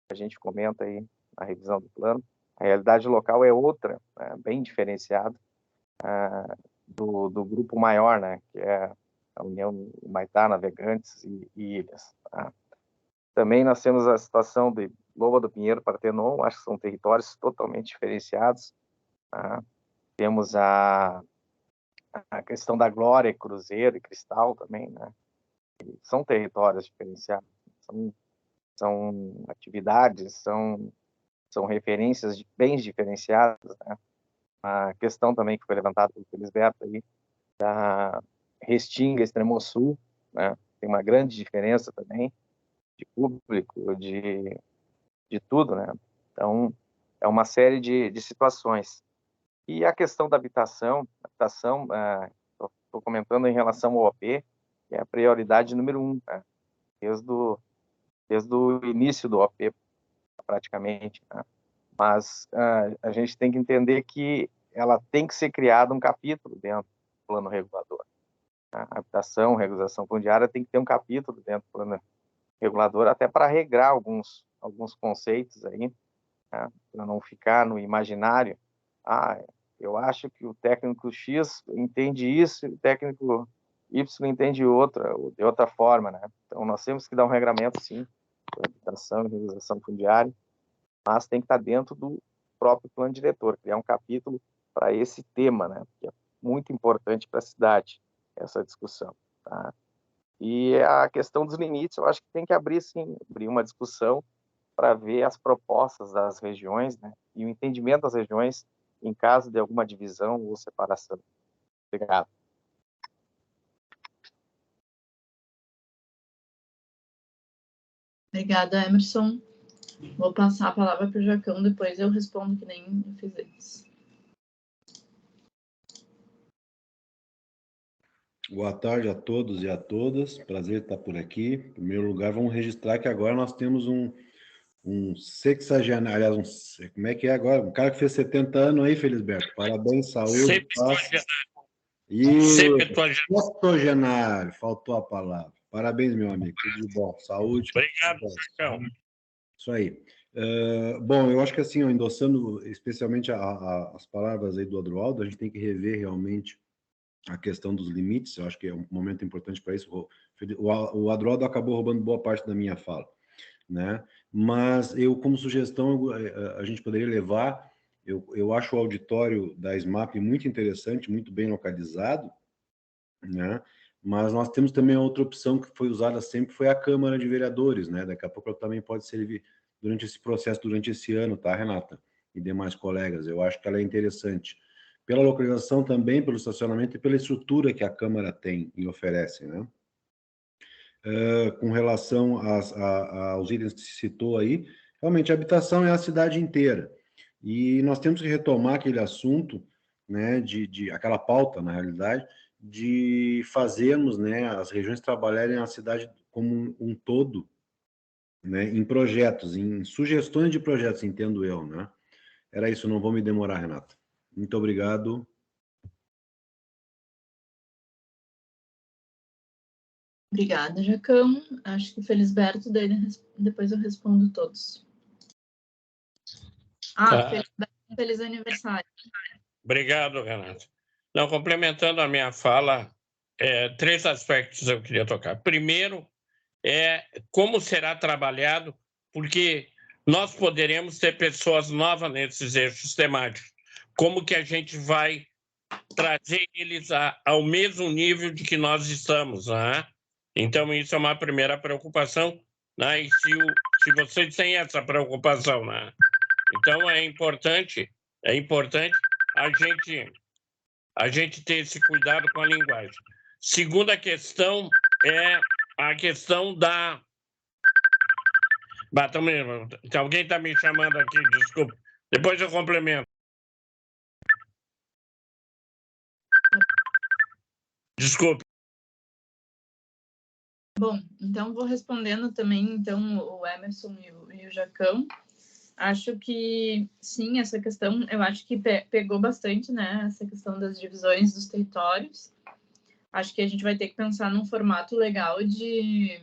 a gente comenta aí na revisão do plano, a realidade local é outra, né, bem diferenciada do grupo maior, né, que é a União Humaitá Navegantes e Ilhas, tá? Também nós temos a situação de Lomba do Pinheiro, Partenon, acho que são territórios totalmente diferenciados, tá? Temos a questão da Glória, Cruzeiro e Cristal também, né? São territórios diferenciados, são atividades, são referências bem diferenciadas, né? A questão também que foi levantada pelo Felisberto aí, da Restinga, Extremosul, né? Tem uma grande diferença também, de público, de tudo, né? Então, é uma série de situações. E a questão da habitação, estou comentando em relação ao OP, que é a prioridade número 1, né? Desde o início do OP, praticamente, né? Mas a gente tem que entender que ela tem que ser criado um capítulo dentro do plano regulador, né? A habitação, regularização fundiária tem que ter um capítulo dentro do plano regulador, até para regrar alguns conceitos aí, né? Para não ficar no imaginário. Eu acho que o técnico X entende isso e o técnico Y entende de outra forma, né? Então, nós temos que dar um regramento, sim, para habitação e regularização fundiária, mas tem que estar dentro do próprio plano diretor, criar um capítulo para esse tema, né? Que é muito importante para a cidade, essa discussão, tá? E a questão dos limites, eu acho que tem que abrir uma discussão para ver as propostas das regiões, né, e o entendimento das regiões em caso de alguma divisão ou separação. Obrigado. Obrigada, Emerson. Vou passar a palavra para o Jacão, depois eu respondo que nem eu fiz antes. Boa tarde a todos e a todas. Prazer estar por aqui. Em primeiro lugar, vamos registrar que agora nós temos um sexagenário, aliás, como é que é agora? Um cara que fez 70 anos aí, Felisberto. Parabéns, saúde, paz. E septuagenário, faltou a palavra. Parabéns, meu amigo. Tudo de bom. Saúde. Obrigado, Jacão. Isso aí. Bom, eu acho que assim, endossando especialmente as palavras aí do Adroaldo, a gente tem que rever realmente a questão dos limites. Eu acho que é um momento importante para isso. O Adroaldo acabou roubando boa parte da minha fala, né? Mas eu, como sugestão, a gente poderia levar, eu acho o auditório da SMAP muito interessante, muito bem localizado, né? Mas nós temos também outra opção que foi usada sempre, foi a Câmara de Vereadores, né? Daqui a pouco ela também pode servir durante esse processo, durante esse ano, tá, Renata? E demais colegas, eu acho que ela é interessante. Pela localização também, pelo estacionamento e pela estrutura que a Câmara tem e oferece, né? Com relação aos itens que se citou aí, realmente a habitação é a cidade inteira. E nós temos que retomar aquele assunto, né, aquela pauta, na realidade, de fazermos, né, as regiões trabalharem a cidade como um todo, né, em projetos, em sugestões de projetos, entendo eu, né? Era isso, não vou me demorar, Renata. Muito obrigado. Obrigada, Jacão. Acho que Felisberto, daí depois eu respondo todos. Felisberto, feliz aniversário. Obrigado, Renato. Não, complementando a minha fala, 3 aspectos eu queria tocar. Primeiro, como será trabalhado, porque nós poderemos ter pessoas novas nesses eixos temáticos. Como que a gente vai trazer eles ao mesmo nível de que nós estamos, né? Então, isso é uma primeira preocupação né? E se vocês têm essa preocupação, né? Então é importante a gente ter esse cuidado com a linguagem. Segunda questão é a questão da... Alguém está me chamando aqui, desculpa. Depois eu complemento. Desculpe. Bom, então vou respondendo também então o Emerson e o Jacão. Acho que sim, essa questão, eu acho que pegou bastante, né? Essa questão das divisões dos territórios. Acho que a gente vai ter que pensar num formato legal de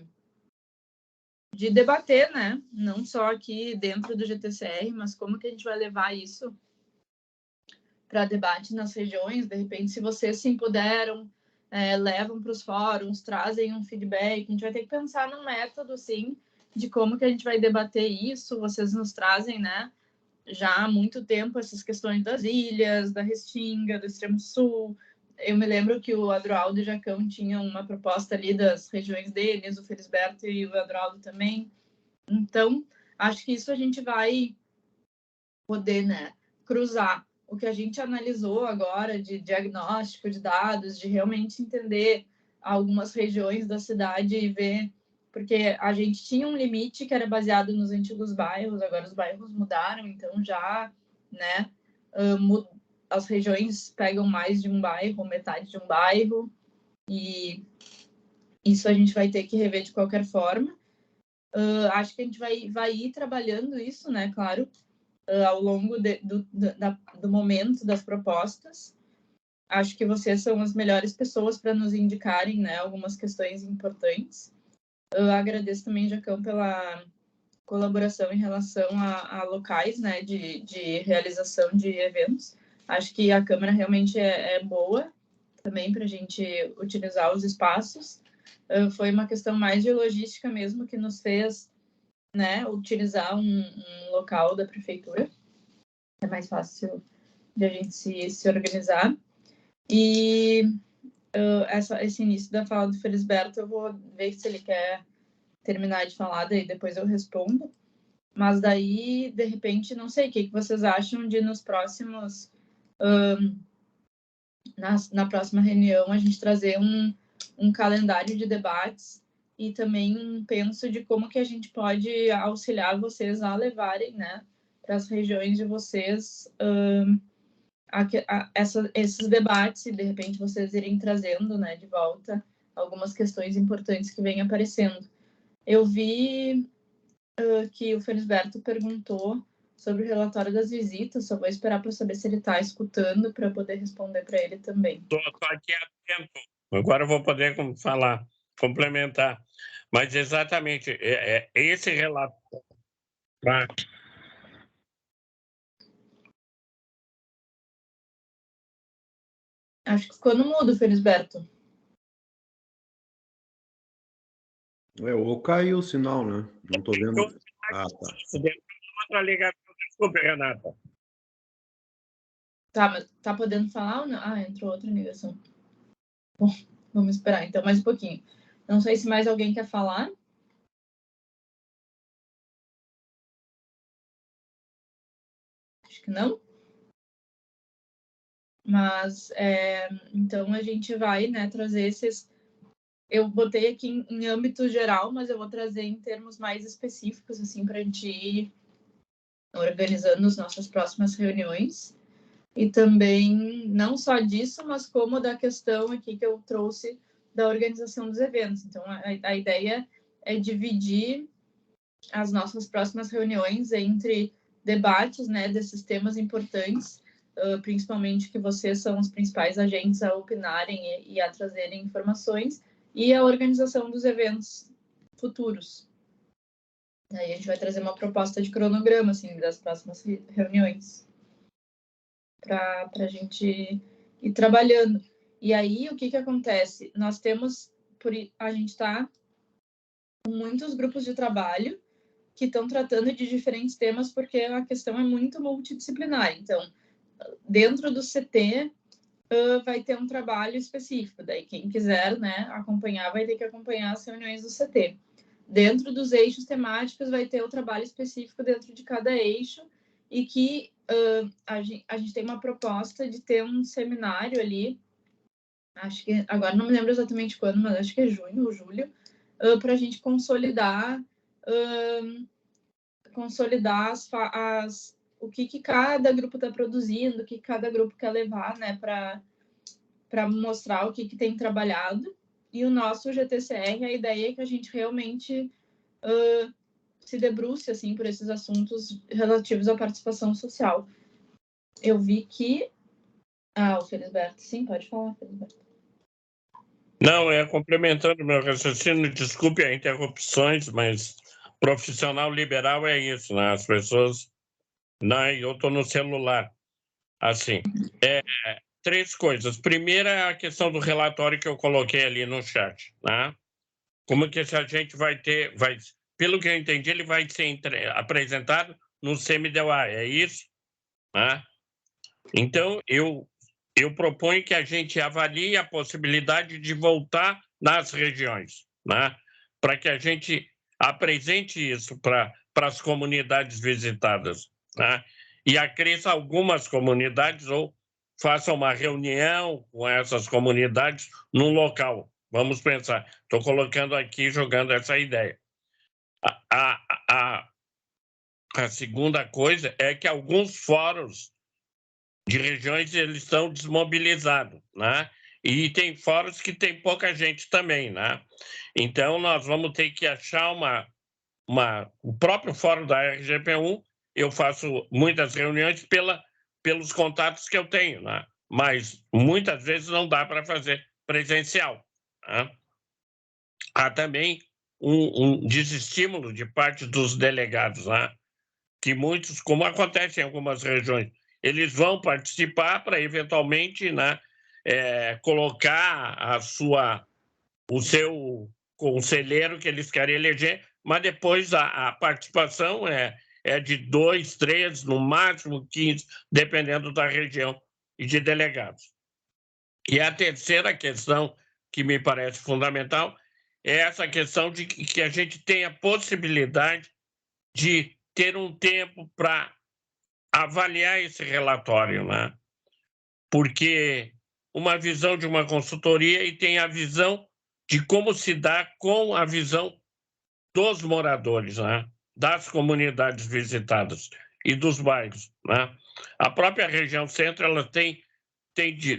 debater, né? Não só aqui dentro do GTCR, mas como que a gente vai levar isso para debate nas regiões. De repente, se vocês se empoderam, levam para os fóruns, trazem um feedback, a gente vai ter que pensar num método, sim, de como que a gente vai debater isso. Vocês nos trazem, né, já há muito tempo essas questões das ilhas, da Restinga, do Extremo Sul. Eu me lembro que o Adroaldo e o Jacão tinham uma proposta ali das regiões deles, o Felisberto e o Adroaldo também. Então, acho que isso a gente vai poder, né, cruzar o que a gente analisou agora de diagnóstico de dados, de realmente entender algumas regiões da cidade e ver, porque a gente tinha um limite que era baseado nos antigos bairros, agora os bairros mudaram, então já, né, as regiões pegam mais de um bairro, metade de um bairro, e isso a gente vai ter que rever de qualquer forma. Acho que a gente vai ir trabalhando isso, né, claro, ao longo do momento das propostas. Acho que vocês são as melhores pessoas para nos indicarem, né, algumas questões importantes. Eu agradeço também, Jacão, pela colaboração em relação a locais, né, de realização de eventos. Acho que a Câmara realmente é boa também para a gente utilizar os espaços. Foi uma questão mais de logística mesmo que nos fez, né, utilizar um local da prefeitura. É mais fácil de a gente se organizar. E esse início da fala do Felisberto, eu vou ver se ele quer terminar de falar, daí depois eu respondo. Mas daí, de repente, não sei, o que vocês acham de nos próximos... na próxima reunião, a gente trazer um calendário de debates e também um penso de como que a gente pode auxiliar vocês a levarem, né, para as regiões de vocês esses debates e, de repente, vocês irem trazendo, né, de volta algumas questões importantes que vêm aparecendo. Eu vi que o Felisberto perguntou sobre o relatório das visitas, só vou esperar para saber se ele está escutando para poder responder para ele também. Estou aqui atento. Agora eu vou poder falar, complementar. Mas exatamente, esse relatório... Acho que ficou no mudo, Felisberto. Ou caiu o sinal, né? Não estou vendo. Ah, tá. Outra ligação, desculpa, Renata. Tá, mas tá podendo falar ou não? Ah, entrou outra ligação. Bom, vamos esperar então mais um pouquinho. Não sei se mais alguém quer falar. Acho que não. Mas, então, a gente vai, né, trazer esses... Eu botei aqui em âmbito geral, mas eu vou trazer em termos mais específicos, assim, para a gente ir organizando as nossas próximas reuniões. E também, não só disso, mas como da questão aqui que eu trouxe da organização dos eventos. Então, a ideia é dividir as nossas próximas reuniões entre debates, né, desses temas importantes, principalmente que vocês são os principais agentes a opinarem e a trazerem informações, e a organização dos eventos futuros. Aí a gente vai trazer uma proposta de cronograma, assim, das próximas reuniões, para a gente ir trabalhando. E aí, o que acontece? Nós temos... A gente está com muitos grupos de trabalho que estão tratando de diferentes temas, porque a questão é muito multidisciplinar. Então, dentro do CT, vai ter um trabalho específico. Daí, quem quiser, né, acompanhar, vai ter que acompanhar as reuniões do CT. dentro dos eixos temáticos vai ter o trabalho específico dentro de cada eixo e que a gente tem uma proposta de ter um seminário ali, acho que agora não me lembro exatamente quando, mas acho que é junho ou julho, para a gente consolidar o que cada grupo está produzindo, o que cada grupo quer levar, né, para mostrar o que tem trabalhado. E o nosso GTCR, a ideia é que a gente realmente se debruce assim, por esses assuntos relativos à participação social. Eu vi que... o Felisberto. Sim, pode falar, Felisberto. Não, complementando meu raciocínio, desculpe as interrupções, mas profissional liberal é isso, né? As pessoas... Não, eu estou no celular. Assim, 3 coisas. Primeira é a questão do relatório que eu coloquei ali no chat, né? Como que a gente vai ter... pelo que eu entendi, ele vai ser apresentado no CMDEUA, é isso? Né? Então, eu proponho que a gente avalie a possibilidade de voltar nas regiões, né? Para que a gente apresente isso para as comunidades visitadas, né? E acresça algumas comunidades ou faça uma reunião com essas comunidades num local. Vamos pensar. Estou colocando aqui, jogando essa ideia. A segunda coisa é que alguns fóruns de regiões eles estão desmobilizados, né? E tem fóruns que tem pouca gente também, né? Então nós vamos ter que achar o próprio fórum da RGP1. Eu faço muitas reuniões pelos contatos que eu tenho, né? Mas muitas vezes não dá para fazer presencial, né? Há também um desestímulo de parte dos delegados, né? Que muitos, como acontece em algumas regiões, eles vão participar para eventualmente, né, colocar o seu conselheiro que eles querem eleger, mas depois a participação é de 2, 3, no máximo 15, dependendo da região e de delegados. E a terceira questão que me parece fundamental é essa questão de que a gente tenha possibilidade de ter um tempo para avaliar esse relatório, né? Porque uma visão de uma consultoria e tem a visão de como se dá com a visão dos moradores, né? Das comunidades visitadas e dos bairros, né? A própria região centro ela tem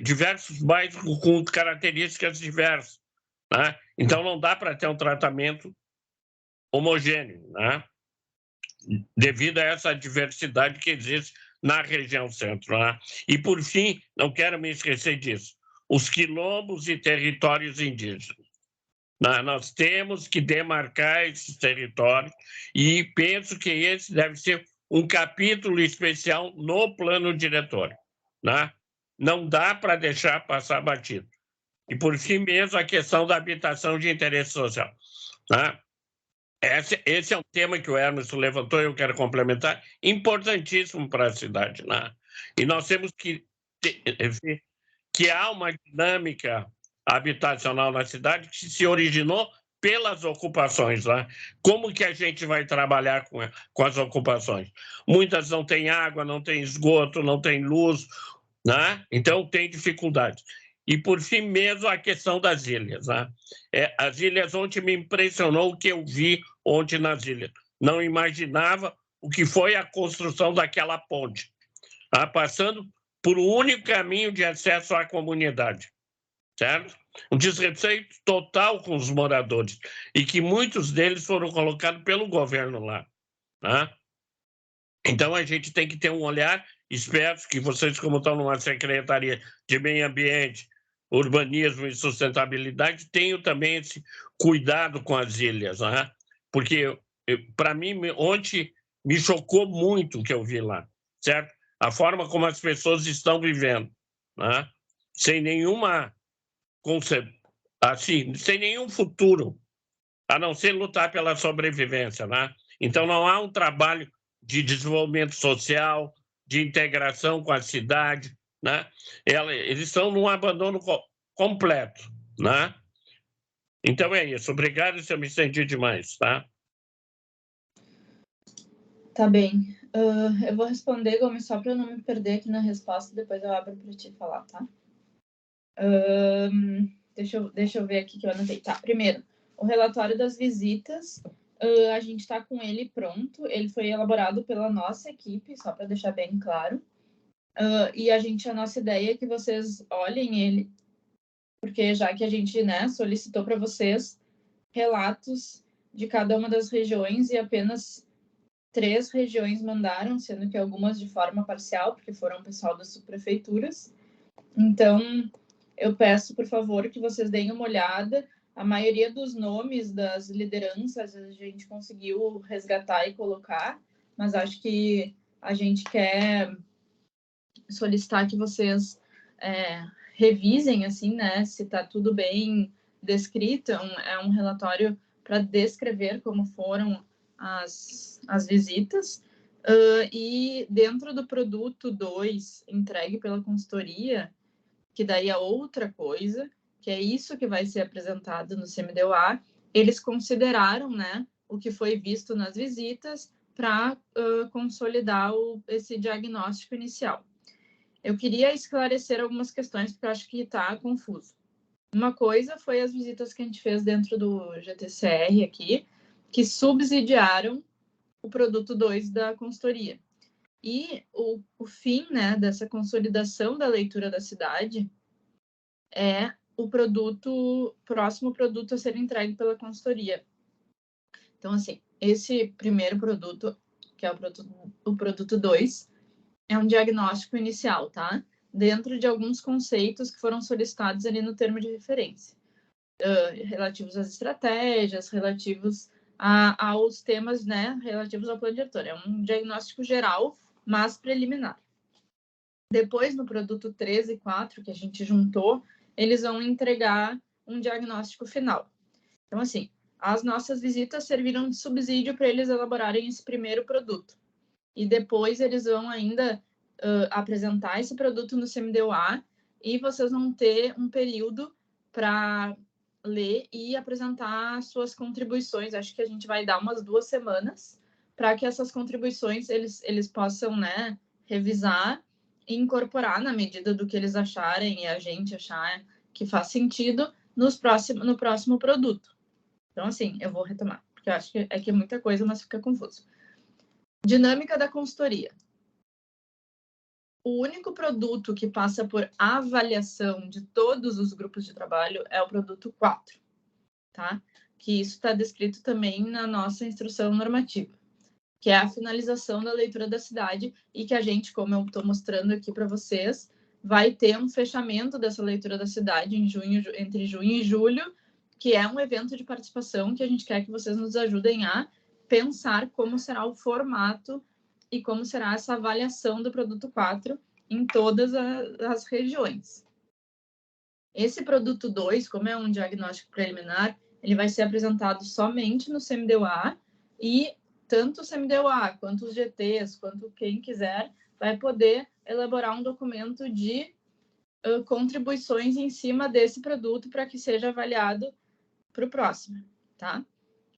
diversos bairros com características diversas, né? Então não dá para ter um tratamento homogêneo, né? Devido a essa diversidade que existe na região centro, né? E, por fim, não quero me esquecer disso, os quilombos e territórios indígenas. Nós temos que demarcar esses territórios e penso que esse deve ser um capítulo especial no plano diretor, né? Não dá para deixar passar batido. E, por fim mesmo, a questão da habitação de interesse social, né? Esse é um tema que o Hermes levantou e eu quero complementar, importantíssimo para a cidade, né? E nós temos que ver que há uma dinâmica habitacional na cidade que se originou pelas ocupações, né? Como que a gente vai trabalhar com as ocupações? Muitas não têm água, não têm esgoto, não têm luz, né? Então tem dificuldade. E, por fim mesmo, a questão das ilhas, né? As ilhas, ontem me impressionou o que eu vi ontem nas ilhas. Não imaginava o que foi a construção daquela ponte, tá? Passando por um único caminho de acesso à comunidade, certo? Um desrespeito total com os moradores, e que muitos deles foram colocados pelo governo lá, tá? Então, a gente tem que ter um olhar, espero que vocês, como estão numa Secretaria de Meio Ambiente, Urbanismo e Sustentabilidade, tenham também esse cuidado com as ilhas, né? Porque, para mim, ontem me chocou muito o que eu vi lá, certo? A forma como as pessoas estão vivendo, né? Sem nenhuma assim, sem nenhum futuro, a não ser lutar pela sobrevivência, né? Então, não há um trabalho de desenvolvimento social, de integração com a cidade, né? Eles estão num abandono completo, né? Então é isso. Obrigado se eu me estendi demais, tá? Tá bem. Eu vou responder, Gomes, só para eu não me perder aqui na resposta, depois eu abro para te falar, tá? Deixa eu ver aqui que eu anotei. Tá, primeiro, o relatório das visitas, a gente está com ele pronto, ele foi elaborado pela nossa equipe, só para deixar bem claro, e a nossa ideia é que vocês olhem ele, porque já que a gente, né, solicitou para vocês relatos de cada uma das regiões e apenas 3 regiões mandaram, sendo que algumas de forma parcial, porque foram pessoal das subprefeituras. Então, eu peço, por favor, que vocês deem uma olhada. A maioria dos nomes das lideranças a gente conseguiu resgatar e colocar, mas acho que a gente quer solicitar que vocês revisem, assim, né, se está tudo bem descrito. É um relatório para descrever como foram as visitas, e dentro do produto 2 entregue pela consultoria, que daí é outra coisa, que é isso que vai ser apresentado no CMDOA, eles consideraram, né, o que foi visto nas visitas para consolidar esse diagnóstico inicial. Eu queria esclarecer algumas questões, porque eu acho que está confuso. Uma coisa foi as visitas que a gente fez dentro do GTCR aqui, que subsidiaram o produto 2 da consultoria. E o fim, né, dessa consolidação da leitura da cidade é o próximo produto a ser entregue pela consultoria. Então, assim, esse primeiro produto, que é o produto 2, é um diagnóstico inicial, tá? Dentro de alguns conceitos que foram solicitados ali no termo de referência, relativos às estratégias, relativos aos temas, né, relativos ao plano diretor. É um diagnóstico geral, mas preliminar. Depois, no produto 3 e 4, que a gente juntou, eles vão entregar um diagnóstico final. Então, assim, as nossas visitas serviram de subsídio para eles elaborarem esse primeiro produto. E depois eles vão ainda apresentar esse produto no CMDOA e vocês vão ter um período para ler e apresentar suas contribuições. Acho que a gente vai dar umas 2 semanas para que essas contribuições eles possam, né, revisar e incorporar na medida do que eles acharem e a gente achar que faz sentido no próximo produto. Então, assim, eu vou retomar, porque eu acho que é muita coisa, mas fica confuso. Dinâmica da consultoria. O único produto que passa por avaliação de todos os grupos de trabalho é o produto 4, tá? Que isso está descrito também na nossa instrução normativa, que é a finalização da leitura da cidade e que a gente, como eu estou mostrando aqui para vocês, vai ter um fechamento dessa leitura da cidade entre junho e julho, que é um evento de participação que a gente quer que vocês nos ajudem a pensar como será o formato e como será essa avaliação do produto 4 em todas as regiões. Esse produto 2, como é um diagnóstico preliminar, ele vai ser apresentado somente no CMDOA e tanto o CMDOA, quanto os GTs, quanto quem quiser, vai poder elaborar um documento de contribuições em cima desse produto para que seja avaliado para o próximo, tá?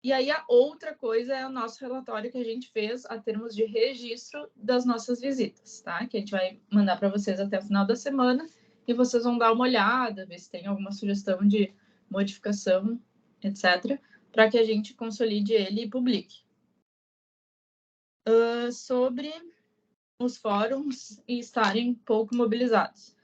E aí a outra coisa é o nosso relatório que a gente fez a termos de registro das nossas visitas, tá? Que a gente vai mandar para vocês até o final da semana e vocês vão dar uma olhada, ver se tem alguma sugestão de modificação, etc., para que a gente consolide ele e publique. Sobre os fóruns e estarem pouco mobilizados.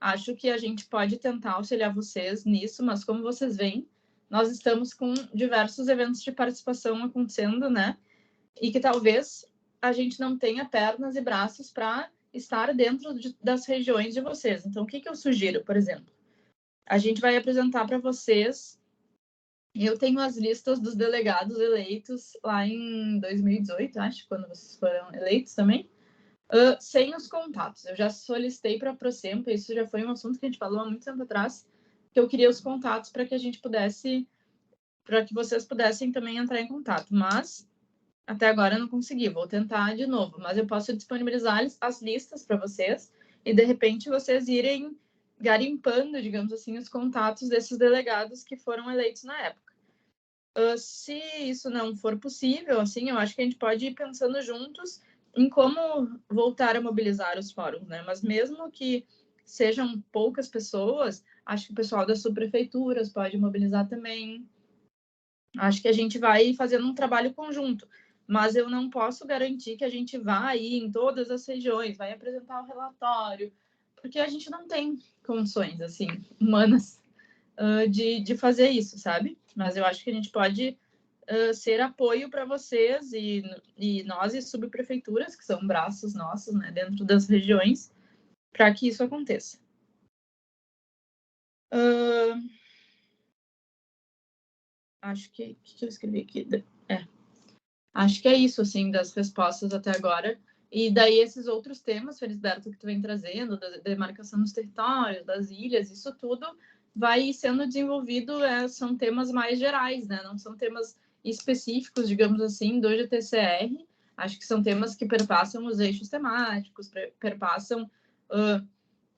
Acho que a gente pode tentar auxiliar vocês nisso, mas como vocês veem, nós estamos com diversos eventos de participação acontecendo, né? E que talvez a gente não tenha pernas e braços para estar dentro das regiões de vocês. Então, o que eu sugiro, por exemplo? A gente vai apresentar para vocês. Eu tenho as listas dos delegados eleitos lá em 2018, acho, quando vocês foram eleitos também, sem os contatos. Eu já solicitei para a Procempa, isso já foi um assunto que a gente falou há muito tempo atrás, que eu queria os contatos para que a gente pudesse, para que vocês pudessem também entrar em contato, mas até agora eu não consegui, vou tentar de novo, mas eu posso disponibilizar as listas para vocês e de repente vocês irem garimpando, digamos assim, os contatos desses delegados que foram eleitos na época. Se isso não for possível, assim, eu acho que a gente pode ir pensando juntos em como voltar a mobilizar os fóruns, né? Mas mesmo que sejam poucas pessoas, acho que o pessoal das subprefeituras pode mobilizar também. Acho que a gente vai fazendo um trabalho conjunto, mas eu não posso garantir que a gente vai ir em todas as regiões, vai apresentar o relatório, porque a gente não tem condições, assim, humanas de fazer isso, sabe? Mas eu acho que a gente pode ser apoio para vocês e nós e subprefeituras, que são braços nossos, né, dentro das regiões, para que isso aconteça. Acho que eu escrevi aqui. Acho que é isso, assim, das respostas até agora. E daí esses outros temas, Felisberto, que tu vem trazendo, da demarcação dos territórios, das ilhas, isso tudo vai sendo desenvolvido, são temas mais gerais, né? Não são temas específicos, digamos assim, do GTCR. Acho que são temas que perpassam os eixos temáticos, perpassam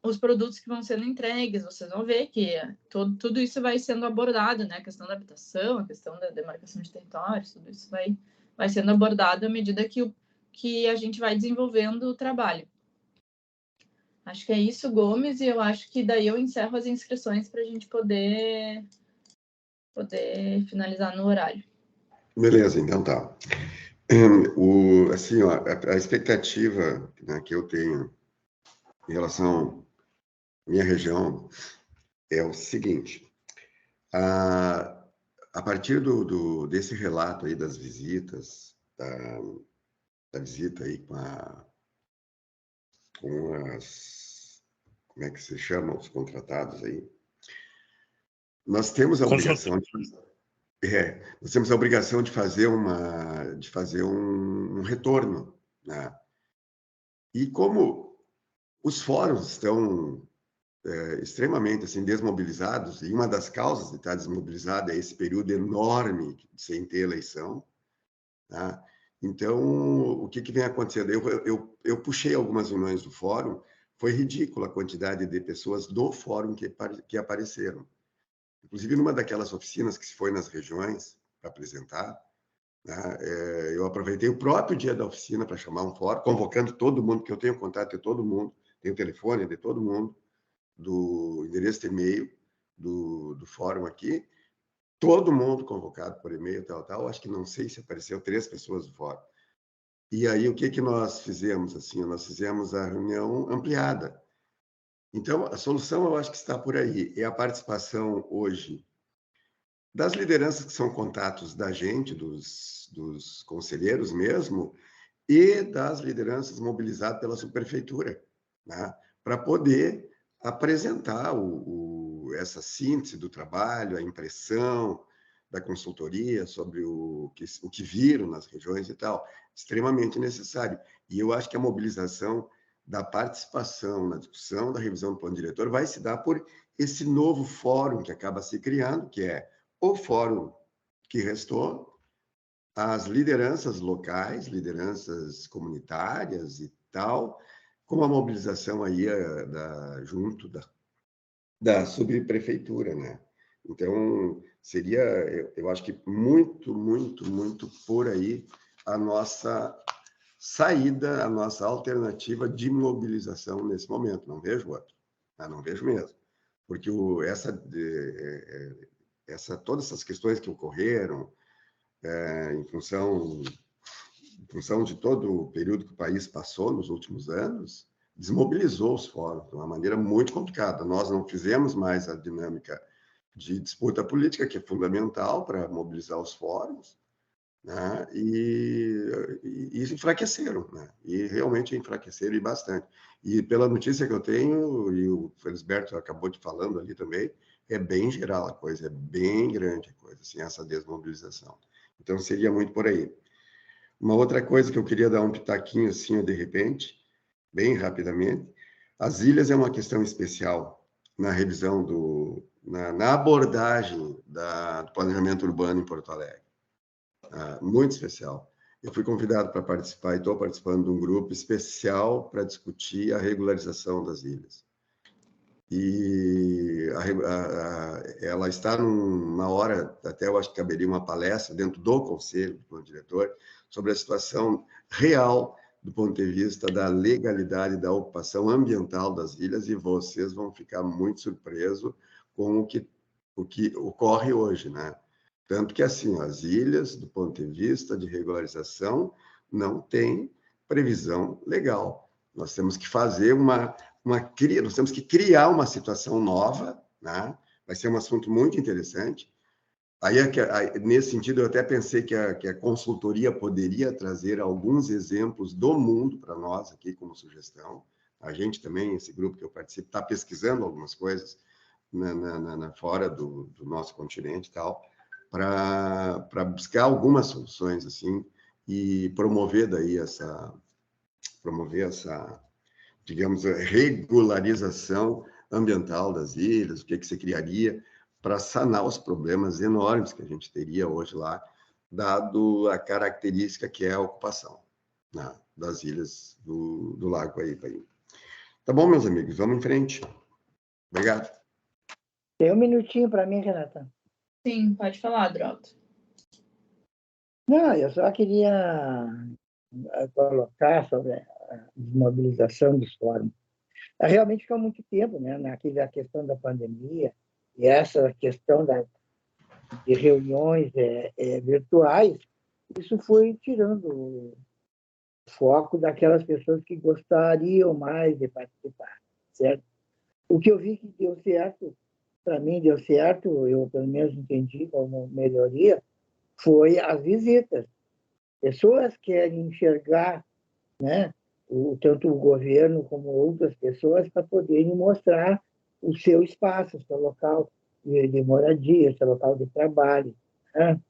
os produtos que vão sendo entregues. Vocês vão ver que tudo isso vai sendo abordado, né? A questão da habitação, a questão da demarcação de territórios, tudo isso vai sendo abordado à medida que a gente vai desenvolvendo o trabalho. Acho que é isso, Gomes, e eu acho que daí eu encerro as inscrições para a gente poder finalizar no horário. Beleza, então tá. Assim, ó, a expectativa, né, que eu tenho em relação à minha região é o seguinte: a partir desse relato aí das visitas, da visita aí com as, como é que se chama, os contratados aí, nós temos a obrigação de fazer um retorno, né? E como os fóruns estão extremamente assim desmobilizados, e uma das causas de estar desmobilizado é esse período enorme sem ter eleição, tá? Então, o que vem acontecendo? Eu puxei algumas reuniões do fórum, foi ridícula a quantidade de pessoas do fórum que apareceram. Inclusive, numa daquelas oficinas que se foi nas regiões para apresentar, né, eu aproveitei o próprio dia da oficina para chamar um fórum, convocando todo mundo, porque eu tenho contato de todo mundo, tenho telefone de todo mundo, do endereço de e-mail do fórum aqui, todo mundo convocado por e-mail, tal. Acho que não sei se apareceu 3 pessoas do fórum. E aí, o que nós fizemos? Assim, nós fizemos a reunião ampliada. Então, a solução, eu acho que está por aí. É a participação hoje das lideranças que são contatos da gente, dos conselheiros mesmo, e das lideranças mobilizadas pela subprefeitura, né? Para poder apresentar essa síntese do trabalho, a impressão da consultoria sobre o que viram nas regiões e tal. Extremamente necessário. E eu acho que a mobilização da participação na discussão da revisão do plano diretor vai se dar por esse novo fórum que acaba se criando, que é o fórum que restou, as lideranças locais, lideranças comunitárias e tal, com a mobilização aí junto da subprefeitura, né? Então, seria, eu acho que muito, muito, muito por aí a nossa saída, a nossa alternativa de mobilização nesse momento. Não vejo outro. Não vejo mesmo. Porque todas essas questões que ocorreram em função de todo o período que o país passou nos últimos anos, desmobilizou os fóruns de uma maneira muito complicada. Nós não fizemos mais a dinâmica de disputa política, que é fundamental para mobilizar os fóruns, né? E enfraqueceram, né? E realmente enfraqueceram e bastante. E pela notícia que eu tenho, e o Felisberto acabou de falando ali também, é bem geral a coisa, é bem grande a coisa, assim, essa desmobilização. Então, seria muito por aí. Uma outra coisa que eu queria dar um pitaquinho, assim, de repente, bem rapidamente, as ilhas é uma questão especial na revisão na abordagem do planejamento urbano em Porto Alegre. Muito especial. Eu fui convidado para participar e estou participando de um grupo especial para discutir a regularização das ilhas. e ela está numa hora, até eu acho que caberia uma palestra dentro do Conselho, do plano diretor, sobre a situação real do ponto de vista da legalidade da ocupação ambiental das ilhas, e vocês vão ficar muito surpresos com o que ocorre hoje, né? Tanto que, assim, as ilhas, do ponto de vista de regularização, não tem previsão legal. Nós temos que fazer nós temos que criar uma situação nova, né? Vai ser um assunto muito interessante. Aí, nesse sentido, eu até pensei que a consultoria poderia trazer alguns exemplos do mundo para nós aqui como sugestão. A gente também, esse grupo que eu participo, está pesquisando algumas coisas fora do nosso continente e tal, para buscar algumas soluções assim e promover essa, digamos, regularização ambiental das ilhas, o que você criaria para sanar os problemas enormes que a gente teria hoje lá, dado a característica que é a ocupação, né, das ilhas do Lago Guaíba. Tá bom, meus amigos, vamos em frente. Obrigado. Tem um minutinho para mim, Renata. Sim, pode falar, Adroaldo. Não, eu só queria colocar sobre a desmobilização dos fóruns. Realmente ficou muito tempo, né, naquela questão da pandemia, e essa questão de reuniões virtuais, isso foi tirando o foco daquelas pessoas que gostariam mais de participar, certo? O que eu vi que deu certo, para mim deu certo, eu pelo menos entendi como melhoria, foi as visitas. Pessoas querem enxergar, né, tanto o governo como outras pessoas para poderem mostrar o seu espaço, o seu local de moradia, o seu local de trabalho, né?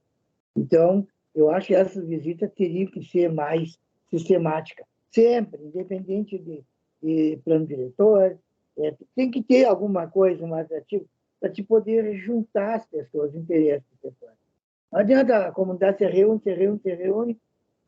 Então, eu acho que essas visitas teriam que ser mais sistemáticas, sempre, independente de plano diretor, tem que ter alguma coisa mais ativa para te poder juntar as pessoas, os interesses das pessoas. Não adianta a comunidade se reúne,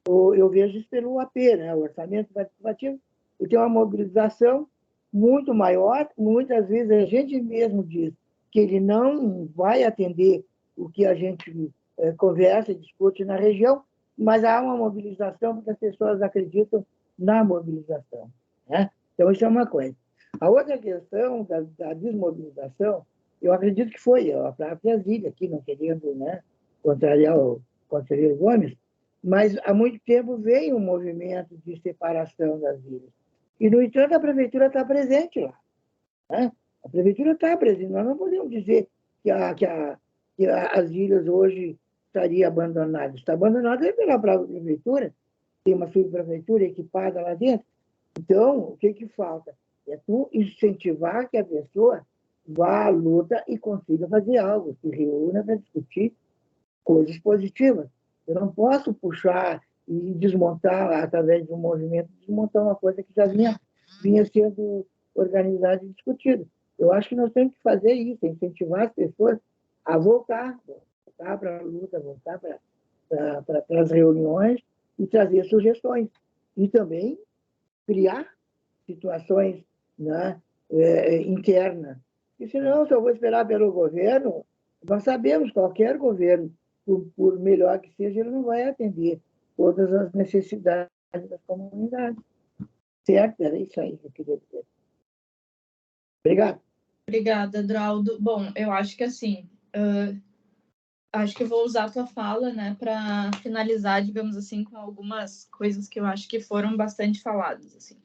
eu vejo isso pelo AP, né? O orçamento participativo, e tem uma mobilização muito maior. Muitas vezes a gente mesmo diz que ele não vai atender o que a gente conversa e discute na região, mas há uma mobilização porque as pessoas acreditam na mobilização, né? Então, isso é uma coisa. A outra questão da desmobilização, eu acredito que foi a própria Zília, aqui, não querendo, né, contrariar o conselheiro Gomes, mas há muito tempo vem um movimento de separação das ilhas. E, no entanto, a prefeitura está presente lá, né? A prefeitura está presente. Nós não podemos dizer que as ilhas hoje estariam abandonadas. Está abandonada pela própria prefeitura, tem uma subprefeitura equipada lá dentro. Então, o que falta? É tu incentivar que a pessoa vá à luta e consiga fazer algo, se reúna para discutir coisas positivas. Eu não posso puxar e desmontar, através de um movimento, desmontar uma coisa que já vinha sendo organizada e discutida. Eu acho que nós temos que fazer isso, incentivar as pessoas a voltar para a luta, voltar para as reuniões e trazer sugestões. E também criar situações, né, internas. E senão, se eu vou esperar pelo governo, nós sabemos que qualquer governo, por melhor que seja, ele não vai atender todas as necessidades das comunidades. Certo? Era isso aí que eu queria dizer. Obrigado. Obrigada, Adroaldo. Bom, eu acho que assim, acho que eu vou usar a tua fala, né, para finalizar, digamos assim, com algumas coisas que eu acho que foram bastante faladas, assim.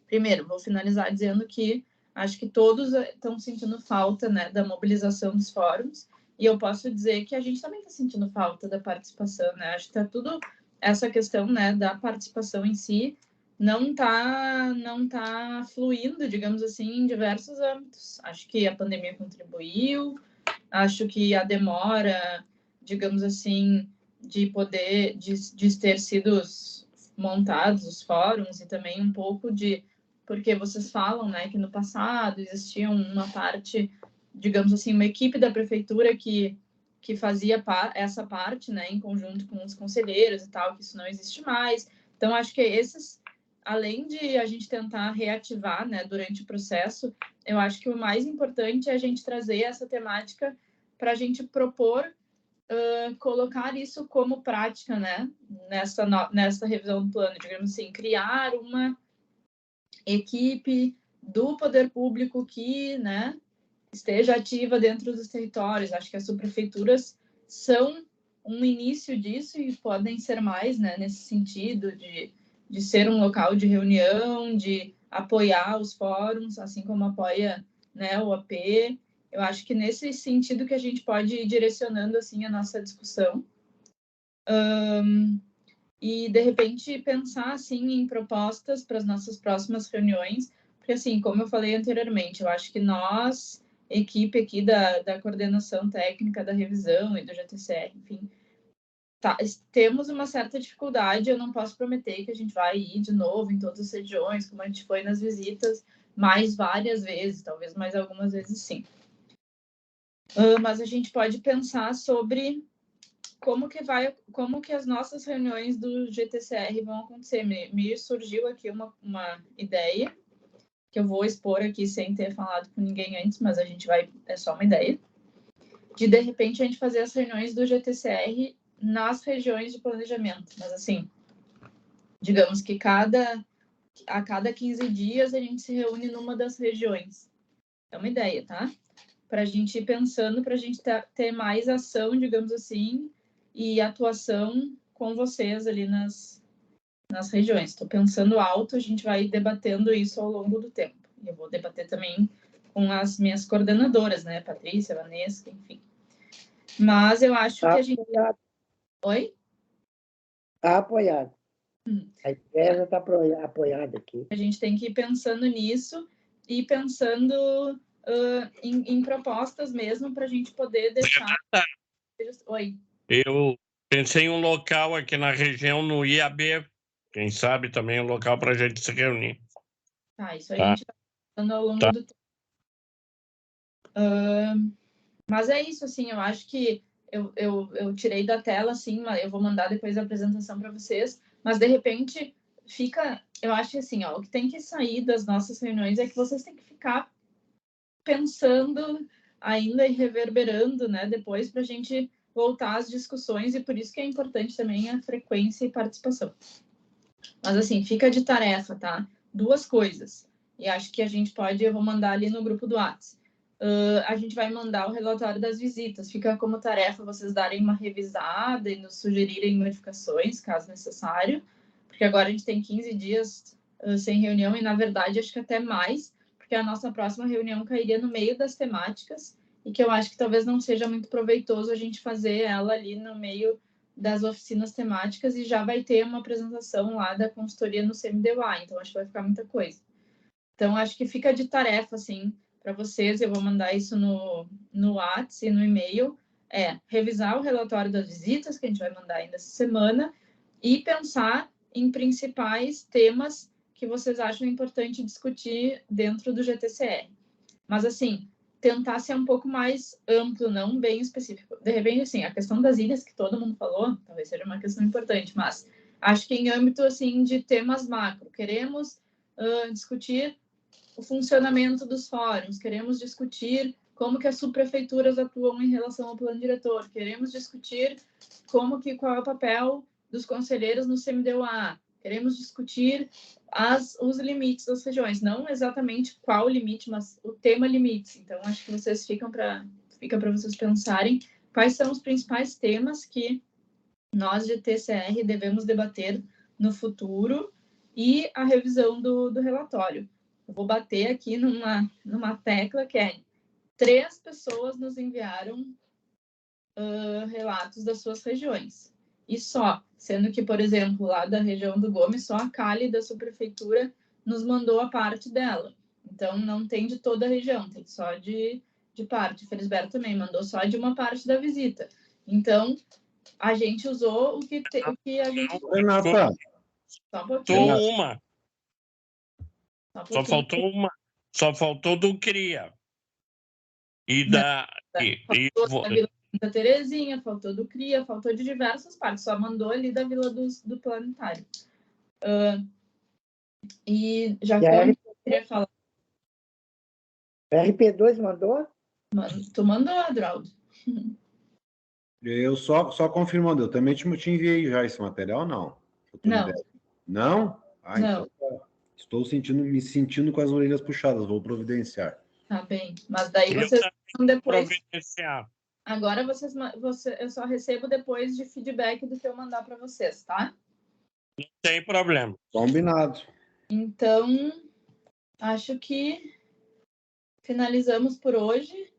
Primeiro, vou finalizar dizendo que acho que todos estão sentindo falta, né, da mobilização dos fóruns, e eu posso dizer que a gente também está sentindo falta da participação, né? Acho que está tudo essa questão, né, da participação em si não tá fluindo, digamos assim, em diversos âmbitos. Acho que a pandemia contribuiu, acho que a demora, digamos assim, de ter sido montados os fóruns e também um pouco porque vocês falam, né, que no passado existia uma parte, digamos assim, uma equipe da prefeitura que fazia essa parte, né, em conjunto com os conselheiros e tal, que isso não existe mais. Então, acho que esses além de a gente tentar reativar, né, durante o processo, eu acho que o mais importante é a gente trazer essa temática para a gente propor colocar isso como prática, né, nessa revisão do plano, digamos assim, criar uma equipe do poder público que, né, esteja ativa dentro dos territórios. Acho que as subprefeituras são um início disso e podem ser mais, né, nesse sentido de ser um local de reunião, de apoiar os fóruns, assim como apoia, né, o AP. Eu acho que nesse sentido que a gente pode ir direcionando assim a nossa discussão. E, de repente, pensar assim, em propostas para as nossas próximas reuniões, porque, assim, como eu falei anteriormente, eu acho que nós, equipe aqui da coordenação técnica da revisão e do GTCR, enfim, temos uma certa dificuldade. Eu não posso prometer que a gente vai ir de novo em todas as regiões, como a gente foi nas visitas, mais várias vezes, talvez mais algumas vezes sim. Mas a gente pode pensar sobre como que as nossas reuniões do GTCR vão acontecer. Me surgiu aqui uma ideia que eu vou expor aqui sem ter falado com ninguém antes, mas a gente é só uma ideia, de repente a gente fazer as reuniões do GTCR nas regiões de planejamento, mas assim, digamos que a cada 15 dias a gente se reúne numa das regiões. É uma ideia, tá? Para a gente ir pensando, para a gente ter mais ação, digamos assim, e atuação com vocês ali nas regiões. Estou pensando alto, a gente vai debatendo isso ao longo do tempo. Eu vou debater também com as minhas coordenadoras, né? Patrícia, Vanessa, enfim. Mas eu acho que a gente... Apoiado. Oi? Está apoiado. A ideia já está apoiada aqui. A gente tem que ir pensando nisso e pensando em propostas mesmo para a gente poder deixar... Oi? Eu pensei em um local aqui na região, no IAB, quem sabe também um local para a gente se reunir. Tá, isso a gente vai pensando ao longo do tempo. Mas é isso, assim, eu acho que eu tirei da tela, assim, eu vou mandar depois a apresentação para vocês, mas de repente fica, eu acho que assim, ó, o que tem que sair das nossas reuniões é que vocês têm que ficar pensando ainda e reverberando, né, depois para a gente voltar às discussões, e por isso que é importante também a frequência e participação. Mas assim, fica de tarefa, tá? 2 coisas. E acho que a gente pode, eu vou mandar ali no grupo do WhatsApp. A gente vai mandar o relatório das visitas. Fica como tarefa vocês darem uma revisada e nos sugerirem modificações, caso necessário, porque agora a gente tem 15 dias sem reunião e, na verdade, acho que até mais, porque a nossa próxima reunião cairia no meio das temáticas e que eu acho que talvez não seja muito proveitoso a gente fazer ela ali no meio das oficinas temáticas, e já vai ter uma apresentação lá da consultoria no CMDUA, então acho que vai ficar muita coisa. Então, acho que fica de tarefa, assim, para vocês, eu vou mandar isso no WhatsApp e no e-mail, revisar o relatório das visitas, que a gente vai mandar ainda essa semana, e pensar em principais temas que vocês acham importante discutir dentro do GTCR. Mas, assim, tentar ser um pouco mais amplo, não bem específico. De repente, assim, a questão das ilhas, que todo mundo falou, talvez seja uma questão importante, mas acho que em âmbito, assim, de temas macro, queremos discutir o funcionamento dos fóruns, queremos discutir como que as subprefeituras atuam em relação ao plano diretor, queremos discutir qual é o papel dos conselheiros no CMDUA, queremos discutir os limites das regiões, não exatamente qual limite, mas o tema limites. Então, acho que vocês fica para vocês pensarem quais são os principais temas que nós de TCR devemos debater no futuro e a revisão do relatório. Eu vou bater aqui numa tecla que é 3 pessoas nos enviaram relatos das suas regiões. E só, sendo que, por exemplo, lá da região do Gomes, só a Cali da subprefeitura nos mandou a parte dela. Então, não tem de toda a região, tem só de parte. O Felisberto também mandou só de uma parte da visita. Então, a gente usou o que a gente... Renata, só um pouquinho. Só faltou uma. Só faltou do CRIA. E da... Faltou da Vila da Terezinha, faltou do CRIA, faltou de diversas partes. Só mandou ali da Vila do Planetário. E já E a que eu queria falar. RP2 mandou? Tu mandou, Adroaldo? Eu só confirmando, eu também te enviei já esse material, não? Não. Não? Ah, Não. então tá. Estou me sentindo com as orelhas puxadas, vou providenciar. Tá bem. Mas daí vocês depois. Providenciar. Agora eu só recebo depois de feedback do que eu mandar para vocês, tá? Não tem problema. Combinado. Então, acho que finalizamos por hoje.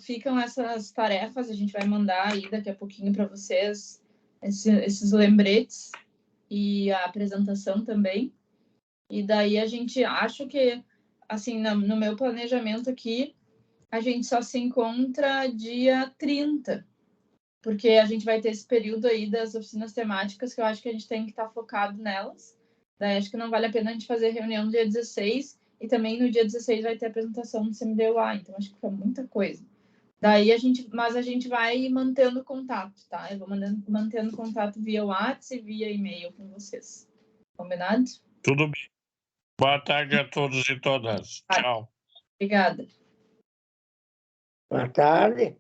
Ficam essas tarefas, a gente vai mandar aí daqui a pouquinho para vocês esses lembretes e a apresentação também. E daí a gente acha que, assim, no meu planejamento aqui, a gente só se encontra dia 30, porque a gente vai ter esse período aí das oficinas temáticas que eu acho que a gente tem que estar focado nelas. Daí acho que não vale a pena a gente fazer reunião no dia 16 e também no dia 16 vai ter a apresentação do CMDUA, então acho que foi muita coisa. Daí a gente vai mantendo contato, tá? Eu vou mantendo contato via WhatsApp e via e-mail com vocês. Combinado? Tudo bem. Boa tarde a todos e todas. Tchau. Obrigada. Boa tarde.